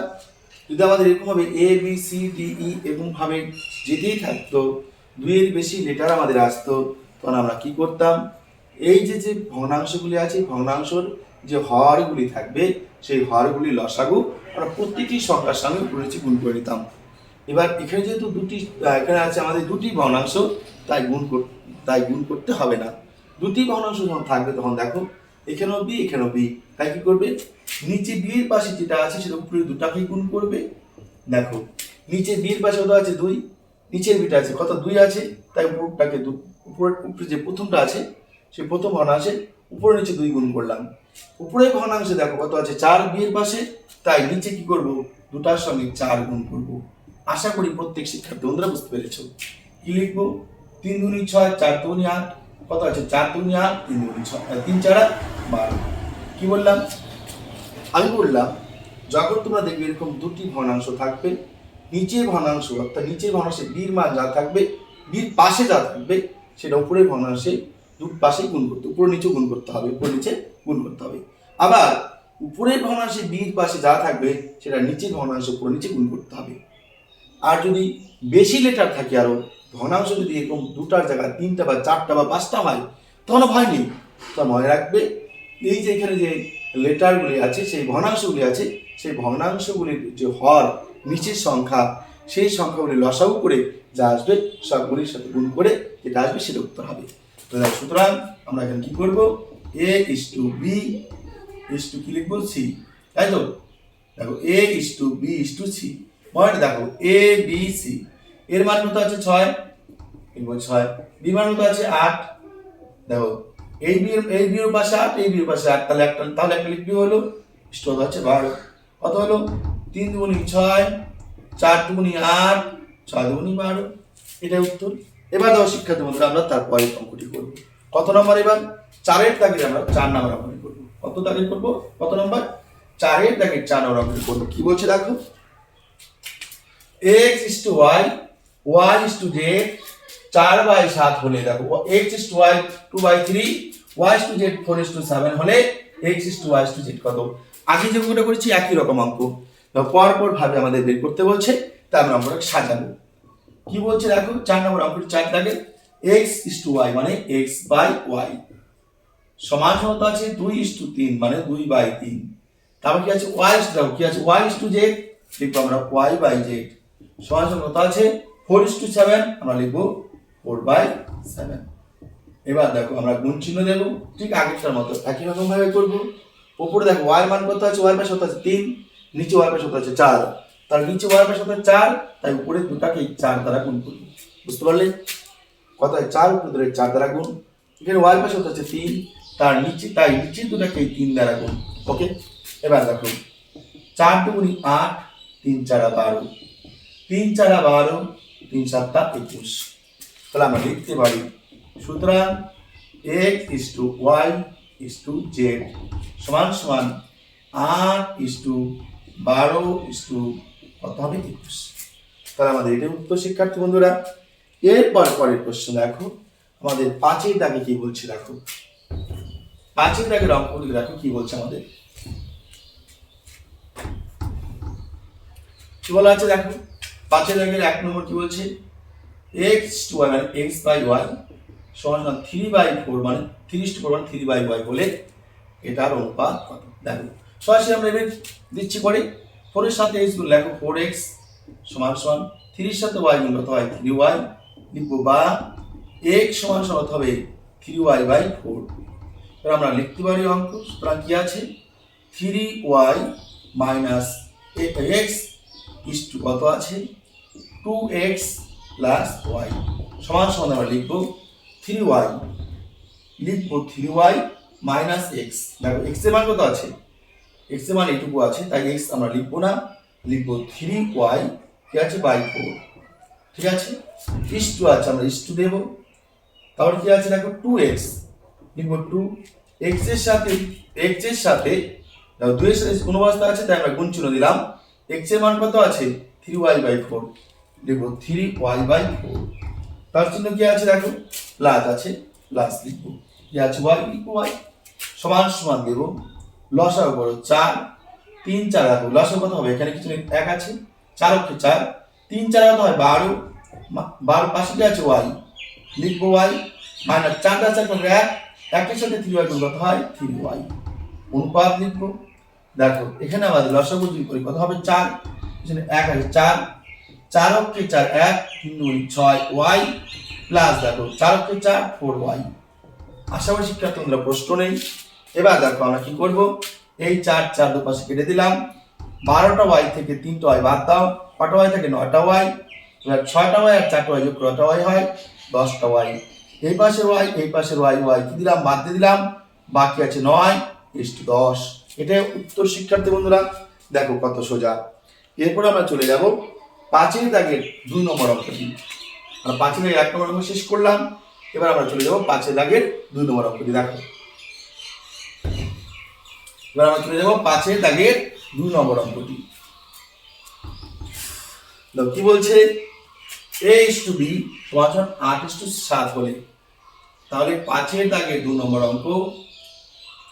যদি আমাদের এরকম ভাবে এ বি সি ডি ই এরকম ভাবে যেতেই থাকতো, 2-এর বেশি লেটার আমাদের আসতো, তখন আমরা কি করতাম, এই যে যে ভগ্নাংশগুলি আছে ভগ্নাংশর যে হরগুলি থাকবে সেই হরগুলি লসাগু আমরা প্রতিটি সংখ্যার সঙ্গে গুণ করে নিতাম। এবার এখানে যেহেতু এখানে আছে আমাদের 2টি ভগ্নাংশ, তাই গুণ করতে হবে না। 2টি ভগ্নাংশ যখন থাকবে তখন দেখো এখানেও বি এখানেও বি, তাই কি করবে নিচে বি এর পাশে যেটা আছে সেটা উপরে 2টাকে গুণ করবে। দেখো নিচে বি এর পাশে কত আছে 2, নিচের বিটা আছে কত 2 আছে, তাই উপরটাকে উপরে যে প্রথমটা আছে সেই প্রথম ভগ্নাংশে উপরে নিচে 2 গুণ করলাম। উপরের ভগ্নাংশে দেখো কত আছে 4 বি এর পাশে, তাই নিচে কি করব 2টার সঙ্গে 4 গুণ করব। আশা করি প্রত্যেক শিক্ষার্থী বন্ধুরা বুঝতে পেরেছো। কি লিখবো? 3 দুগুণে 6, 4 দুগুণে 8, কত আছে? 4 দুগুণে 8, 3 দুগুণে 6, 3 4 12। কি বললাম? আমি বললাম যখন তোমরা দেখবে এরকম দুটি ভগ্নাংশ থাকবে, নিচের ভগ্নাংশ অর্থাৎ নিচের ভগ্নাংশে বির মান যা থাকবে, বির পাশে যা থাকবে সেটা উপরের ভগ্নাংশে দুই পাশে গুণ করতে, উপর নিচে গুণ করতে হবে, উপর নিচে গুণ করতে হবে। আবার উপরের ভগ্নাংশে বির পাশে যা থাকবে সেটা নিচের ভগ্নাংশে উপর নিচে গুণ করতে হবে। আর যদি বেশি লেটার থাকে, আরো ভগ্নাংশ যদি এরকম দুটার জায়গায় 3টা বা 4টা বা 5টা হয়, তখন ভয় নেই। তা মনে রাখবে এই যে এখানে যে লেটারগুলি আছে, সেই ভগ্নাংশগুলি আছে, সেই ভগ্নাংশগুলির যে হর নিচের সংখ্যা, সেই সংখ্যাগুলি লসাগু করে যা আসবে সবগুলির সাথে গুণ করে যেটা আসবে সেটা উত্তর হবে। সুতরাং আমরা এখানে কি করবো? a is to b is to কি লিখবো? c, তাই তো? দেখো a is to b is to c, মানে দেখো a b c এর মান কত আছে? 6, লিখবো 6। b মান কত আছে? 8। দেখো এই বি এর পাশে 8, এই বি এর পাশে 8, তাহলে একটা লিখবি হলো স্টোর হচ্ছে 12। কত হলো? 3 দুগুণে 6, 4 দুগুণে 8, 6 দুগুণে 12। এটাই উত্তর। এবার দেখো শিক্ষার্থী বন্ধুরা, আমরা তারপরে অঙ্কটি করব। কত নম্বর? এবার 4-এর দাগের আমরা 4 নম্বর অঙ্কটি করব। কত দাগের করব? কত নম্বর? 4-এর দাগের 4 নম্বর অঙ্কটি করব। কি বলছে দেখো, x is to y, y is to z, 4/7 হলে দেখো x is to y 2/3, y is to z 4:7 হলে x is to y is to z কত? আগে যে অঙ্কটা করেছি একই রকম অঙ্ক, পরপর ভাবে আমাদের বের করতে বলছে, তাই আমরা অঙ্কটা সাজাবো। কি বলছে দেখো 4 নম্বর অঙ্কটি 4 দাগে x is to y মানে x/y সমান কত আছে? 2:3 মানে 2/3। তারপর কি আছে? y is to কি আছে? y is to z লিখবো আমরা y/z সমান কত আছে? 4:7 আমরা লিখবো 4/7। এবার দেখো আমরা গুণ চিহ্ন দেব, ঠিক আগেরটার মতো একই রকম ভাবে করব। উপরে দেখো y এর মান কত আছে? y এর পাশে কত আছে? 3, নিচে y এর পাশে কত আছে? 4, তার নিচে y এর পাশে কত আছে? 4, তাই উপরে দুটাকে 4 দ্বারা গুণ করব। বুঝতে পারলে? কত হয়? 4 উপরে ধরে 4 দ্বারা গুণ, এখানে y এর পাশে কত আছে? 3, তার নিচে, তাই নিচে দুটাকে 3 দ্বারা গুণ। ওকে, এবার দেখো 4 দুগুণে 8, 3 4 12, 3 4 12, 3 7 21। তাহলে আমরা লিখতে পারি সুতরাং x is to y is to z সমান সমান 8 is to 12 is to কত হবে? 21। তাহলে আমাদের এটা উত্তর শিক্ষার্থী বন্ধুরা। এরপর পরের প্রশ্ন দেখো, আমাদের 5-এর দাগে কি বলছে দেখো, 5-এর দাগের অঙ্কগুলি দেখো কি বলছে আমাদের। কি বলা আছে দেখো, 5-এর দাগের 1 নম্বর কি বলছে? x to y মানে x/y সমান 3/4 মানে 3:4 মানে 3/y বলে এটার অনুপাত কত? দেখো সরাসরি আমরা এবার দিচ্ছি পরে 4 এর সাথে x গুণ লেখো 4x সমান 3 এর সাথে y গুণ কত হয়? 3y লিখবো, বা x সমান কত হবে? 3y/4। এবার আমরা লিখতে পারি অঙ্ক। সুতরাং কি আছে? 3y minus x is to কত আছে? 2x প্লাস y সমান আমরা লিখবো 3y, লিখবো 3y মাইনাস x। দেখো x এর মান কত আছে? x এর মান এইটুকু আছে, তাই x আমরা লিখবো না, লিখবো 3y কি আছে? বাই 4। ঠিক আছে, ইস টু আছে, আমরা ইস টু দেবো। তাহলে কি আছে দেখো 2x, লিখবো 2 x এর সাথে দেখো 2 এর সাথে কোন অবস্থা আছে, তাই আমরা গুণ চিহ্ন দিলাম। x এর মান কত আছে? 3y/4, লিখবো 3y/4। তার চিহ্ন কি আছে দেখো? প্লাস আছে, প্লাস লিখবো। কি আছে? y, লিখবো y সমান সমান দেবো লসাগু করো 4, 3 4 দেখো লসাগু কত হবে? এখানে কিছু 1 আছে, 4 অক্ষে 4, 3 4 কত হয়? 12, 12 পাশে কি আছে? y লিখবো y মাইনাস 4 4 1, 1 এর সাথে 3y গুণ কত হয়? 3y অনুপাত লিখবো। দেখো এখানে আমাদের লসাগু যোগ করি কত হবে? 4, এখানে 1 আছে 4, 4 অক্ষে 4 1, 3 2 6y প্লাস দেখো 4 অক্ষে 4 4y। আশা করি শিক্ষার্থী বন্ধুরা প্রশ্ন নেই। এবার দেখো আমরা কি করব, এই 4 4 দুপাশে কেটে দিলাম, 12টা y থেকে 3টা y বাদ দাও, কটা y থেকে 9টা y, এবার 6টা y আর 4টা y যোগ করে কটা y হয়? 10টা y। এই পাশের y এই পাশের y কি দিলাম? বাদ দিয়ে দিলাম, বাকি আছে 9:10। এটাই উত্তর শিক্ষার্থী বন্ধুরা। দেখো কত সোজা। এরপর আমরা চলে যাব 5 দাগের 2 নম্বর অঙ্কটি। আমরা 5 দাগের 1 নম্বর অঙ্ক শেষ করলাম, এবার আমরা চলে যাব 5 দাগের 2 নম্বর অঙ্কটি। দেখো এবার আমরা চলে যাব 5 দাগের 2 নম্বর অঙ্কটি। কি বলছে, a/b সমান 8:7 হলে, তাহলে 5 দাগের 2 নম্বর অঙ্ক,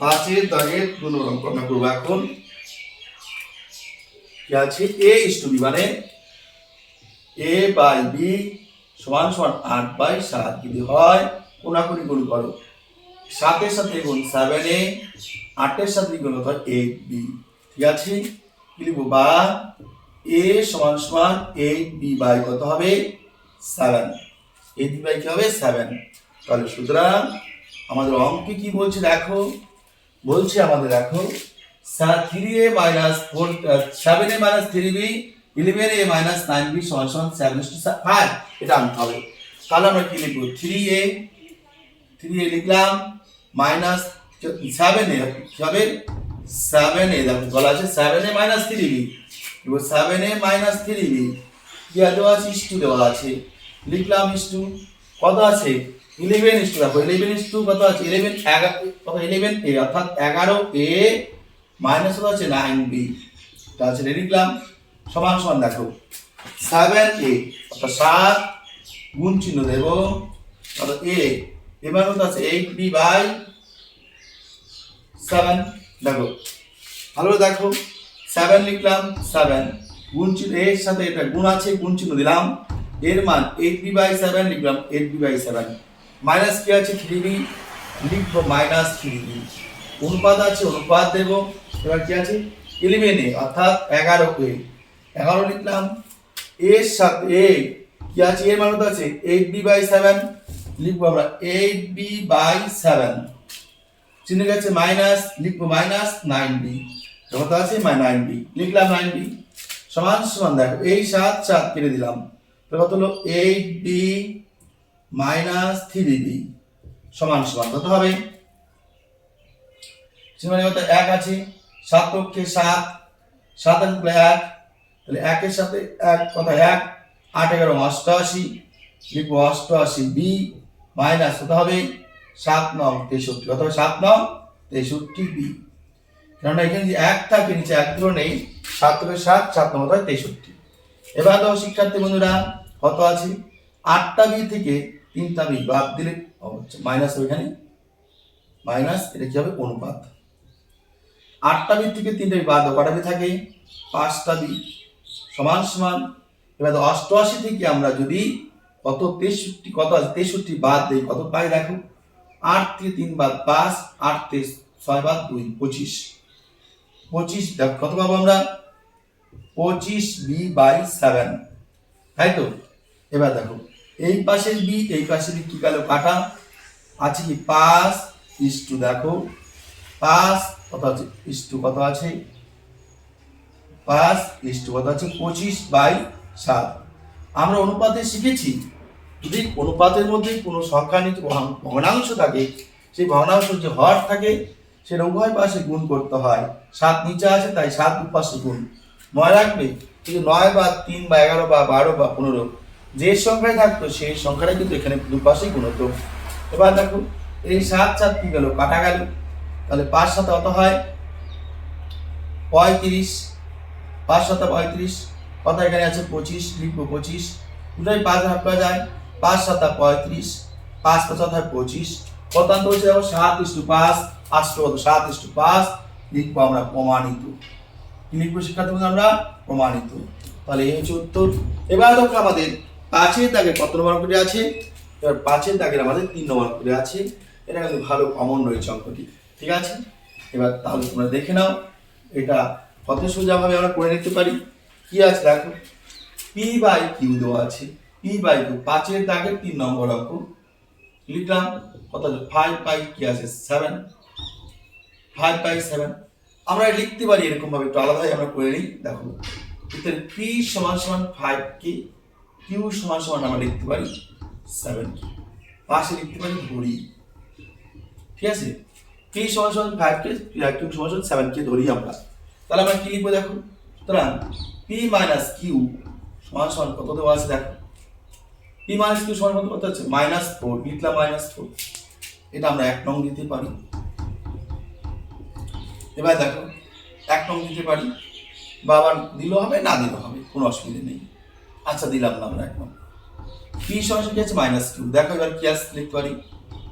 5 দাগের 2 নম্বর অঙ্ক আমরা করব। এখন কি আছে, a/b মানে a/b সমান 8/7 যদি হয় কোনাকুনি গুণ করো, 7 এর সাথে গুণ 7a, 8 এর সাথে গুণ হয় 8b। ঠিক আছে, কি লিখব, বা a সমান 8b বাই কত হবে 7, 8b বাই কি হবে 7। তাহলে সুতরাং আমাদের অঙ্কে কি বলছে দেখো, বলছে আমাদের দেখো 3a minus 4 7a minus 3b 11a minus 9b সমান 7:5 এটা আনতে হবে। তাহলে আমরা কি লিখব, 3a লিখলাম মাইনাস 7a কি হবে 7a, দেখো বলা আছে 7a minus 3b, 7a minus 3b কি দেওয়া আছে, ইস টু দেওয়া আছে, লিখলাম ইস টু কত আছে 11 দেখো 11 কত আছে 11 কত 11a অর্থাৎ 11a মাইনাস কত আছে 9b, তাহলে লিখলাম সমান দেখো 7a অর্থাৎ 7 গুণ চিহ্ন দেব, অর্থাৎ a এবার কত আছে 8b বাই 7। দেখো ভালো দেখো 7 লিখলাম, 7 গুণ চিহ্ন এর সাথে এটা গুণ আছে, গুণ চিহ্ন দিলাম, এর মান 8b বাই 7 লিখলাম 8b বাই 7, মাইনাস কি আছে 3b লিখবো মাইনাস 3b, অনুপাত আছে অনুপাত দেব, এবার কি আছে 11a অর্থাৎ 11a 11 লিখলাম, এর সাথে কি আছে এর মান কত আছে 8b বাই 7 লিখবো আমরা 8b বাই 7, চিহ্ন গেছে মাইনাস লিখবো মাইনাস 9b কত আছে 9b লিখলাম 9b সমান দেখো এই 7 7 কেটে দিলাম, কত হলো 8b মাইনাস 3b সমান কত হবে, মানে কত 1 আছে 7 পক্ষে 7 7 1 তাহলে 1 এর সাথে 1 কত 1 8 11 88 লিখবো 88b মাইনাস কত হবে 7 9 63 কত হবে 7 9 63b, কারণ এখানে যে 1 থাকে নিচে 1 দুটো নেই, 7 থেকে 7 7 9 হয় 63। এবার দাও শিক্ষার্থী বন্ধুরা কত আছে 8টা বি থেকে 3টা বি বাদ দিলে মাইনাস ওইখানে মাইনাস, এটা কি হবে অনুপাত, 8টা বি থেকে 3টা বি বাদ দাও কটা বি থাকে 5টা বি সমান। এবার 88 থেকে আমরা যদি কত 63 কত আছে 63 বাদ দেই কত পাই দেখো, 8 থেকে 3 বাদ 5, 8 থেকে 6 বাদ 2 25 দেখো কত পাবো আমরা 25b বাই 7, তাই তো। এবার দেখো এই পাশের বি এই পাশের বি কি গেল কাটা, আছে কি 5 ইস টু দেখো 5 কত আছে ইস টু কত আছে 5 ইস টু কত আছে 25/7। আমরা অনুপাতে শিখেছি যদি অনুপাতের মধ্যে কোনো সংখ্যা নিচে ভগ্নাংশ থাকে, সেই ভগ্নাংশ যে হর থাকে সেটা উভয় পাশে গুণ করতে হয়, 7 নিচে আছে তাই 7 দুপাশে গুণ, মনে রাখবে কিন্তু 9 বা 3 বা 11 বা 12 বা 15 যে সংখ্যায় থাকতো সেই সংখ্যাটা কিন্তু এখানে দুপাশেই গুণ হতো। এবার দেখো এই 7 7 কি গেল কাটা গেল, তাহলে 5 7 কত হয় 35, 5 7 35 কত এখানে আছে 25 লিখবো 25, দুটোই 5 ভাগ করা যায় 5 7 35 5 5 হয় 25, কত আনতে হচ্ছে দেখো 7:5 আসতো কত 7:5 লিখবো আমরা প্রমাণিত, কি লিখবো শিক্ষার্থী বন্ধু আমরা প্রমাণিত। তাহলে এই হচ্ছে উত্তর। এবার দেখো আমাদের 5 দাগে কত নম্বর অঙ্কটি আছে, এবার 5 দাগের আমাদের 3 নম্বর অঙ্কটি আছে, এটা কিন্তু ভালো কমন রয়েছে অঙ্কটি, ঠিক আছে। এবার তাহলে তোমরা দেখে নাও এটা কত সোজাভাবে আমরা করে নিতে পারি। কি আছে দেখো p/q দেওয়া আছে, p/q 5 দাগের 3 নম্বর অঙ্ক লিখলাম কত আছে 5 কি আছে 7 5/7, আমরা লিখতে পারি এরকম ভাবে একটু আলাদাভাবে আমরা করে নিই। দেখো ভিতরে p = 5k, q = আমরা লিখতে পারি 7k, পাশে লিখতে পারি ধরি, ঠিক আছে। p = 5k q = 7k ধরি আমরা, তাহলে আমরা কি লিখবো দেখো, সুতরাং p - q সমান সমান কত দেওয়া আছে দেখো, পি মাইনাস কিউ সমান কত হচ্ছে -4, লিখলাম -4, এটা আমরা 1 নং দিতে পারি। এবার দেখো 1 নং দিতে পারি, বা আবার দিলেও হবে না দিলেও হবে, কোনো অসুবিধা নেই। আচ্ছা দিলাম না আমরা 1 নং। পি সমান কি আছে -কিউ, দেখো এবার কি আছে লিখতে পারি,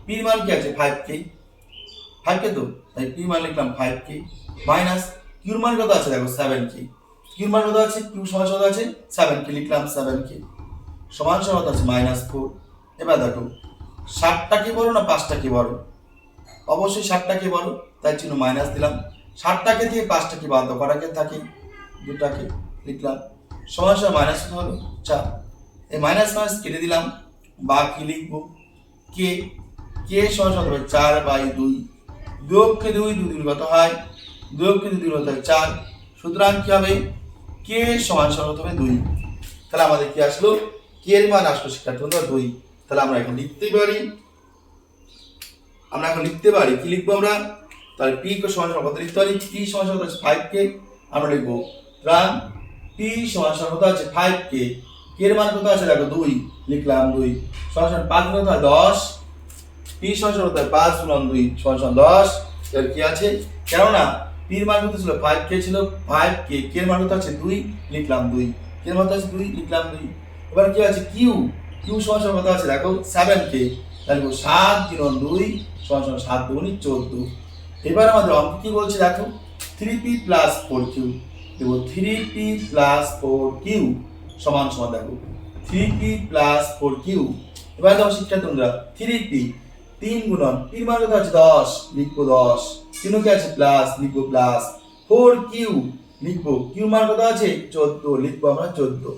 পি মান কি আছে 5k, 5k তো, তাই পি মান লিখলাম 5k, মাইনাস কিউর মান কত আছে দেখো 7k, কিউর মান কত আছে, কিউ সমান কত আছে 7k, লিখলাম 7k, সমান সমান কত আছে -4। এবার দেখো 7টা কি বড় না 5টা কি বড়, অবশ্যই 7টা কি বড়, তাই চিহ্ন মাইনাস দিলাম। 7টাকে থেকে 5টা কি বাদ দাও, কটাকে থাকে 2টাকে, লিখলাম সমান সমান মাইনাস কত হলো 4, এই মাইনাস মাইনাস কেটে দিলাম, বা কি লিখবো কে, কে সমান সমান হবে 4/2, 2কে 2 2 কত হয়, 2কে 2 কত হয় 4, সুতরাং কি হবে কে সমান সমান কত হবে 2। তাহলে আমাদের কি আসলো, কে এর মান আসলো শিক্ষার্থী বন্ধুরা 2। তাহলে আমরা এখন লিখতে পারি, কি লিখবো আমরা, তাহলে পি কে সমান সমান কত লিখতে পারি, পি সমান সমান হচ্ছে 5k, আমরা লিখবো সুতরাং পি সমান সমান কত আছে 5k, কে এর মান কত আছে দেখো 2, লিখলাম 2, সমান সমান 5 গুণ 10, পি সমান সমান 5 গুণ 2 সমান সমান 10। এর কি আছে, কেননা পি এর মান কত ছিল 5k ছিল, 5k, কে এর মান কত আছে 2, লিখলাম 2, কে এর মান কত আছে 2, লিখলাম 2। এবার কি আছে কিউ, কিউ সমান সমান কত আছে দেখো 7k, তাহলে 7 গুণ 2 সমান সমান 7 দুগুণে 14। এবার আমাদের অঙ্ক কি বলছে দেখো, 3p + 4q, দেব 3p + 4q সমান সমান দেখো 3p + 4q। এবার দেখো শিক্ষার্থী বন্ধুরা 3p 3 গুণন p মান কত আছে 10, লিখবো 10, চিহ্ন কি আছে প্লাস, লিখবো প্লাস, 4q লিখবো, q মান কত আছে 14, লিখবো আমরা 14,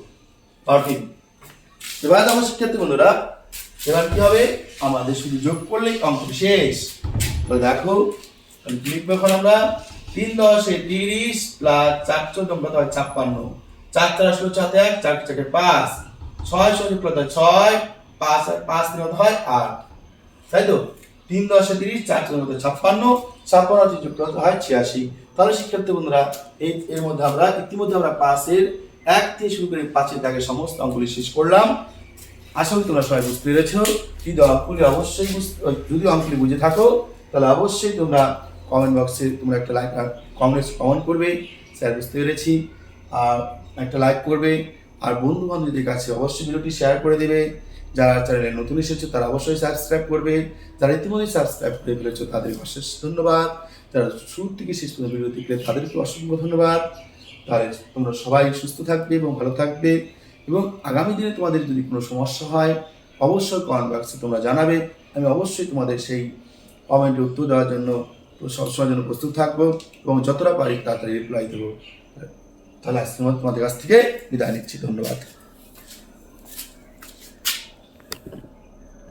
পারফেক্ট। এবার দেখো শিক্ষার্থী বন্ধুরা, এবার কি হবে, আমাদের শুধু যোগ করলেই অঙ্ক শেষ। তো দেখো লিখবো এখন আমরা 3 10 30 প্লাস 4 14 কত হয় 56, 4 4 আসলো 4 1, 4 4 5, 6 6 কত হয় 6, 5 5 3 কত হয় 8, তাই তো 3 10 30, 4 4 কত 56, 56 3 যুক্ত হয় 86। তাহলে শিক্ষার্থী বন্ধুরা এর মধ্যে আমরা ইতিমধ্যে আমরা 5 এর 1 থেকে শুরু করে 5 এর দাগের সমস্ত অঙ্কগুলি শেষ করলাম। আশা করি তোমরা সবাই বুঝতে পেরেছো। যদি অঙ্কগুলি অবশ্যই যদি অঙ্কগুলি বুঝে থাকো তাহলে অবশ্যই তোমরা কমেন্ট বক্সে তোমরা একটা লাইক কমেন্ট করবে, স্যার বুঝতে পেরেছি, আর একটা লাইক করবে, আর বন্ধু বান্ধবদের কাছে অবশ্যই ভিডিওটি শেয়ার করে দেবে। যারা চ্যানেলে নতুন এসেছো তারা অবশ্যই সাবস্ক্রাইব করবে, যারা ইতিমধ্যে সাবস্ক্রাইব করে ফেলেছো তাদেরকে অশেষ ধন্যবাদ, যারা শুরু থেকে শেষ পর্যন্ত ভিডিও দেখলে তাদেরকে অসংখ্য ধন্যবাদ। তাহলে তোমরা সবাই সুস্থ থাকবে এবং ভালো থাকবে, এবং আগামী দিনে তোমাদের যদি কোনো সমস্যা হয় অবশ্যই কমেন্ট বক্সে তোমরা জানাবে, আমি অবশ্যই তোমাদের সেই কমেন্টের উত্তর দেওয়ার জন্য সবসময়ের জন্য প্রস্তুত থাকবো এবং যতটা পারি তাড়াতাড়ি রিপ্লাই দেবো। তাহলে আজকের মতো তোমাদের কাছ থেকে বিদায় নিচ্ছি, ধন্যবাদ।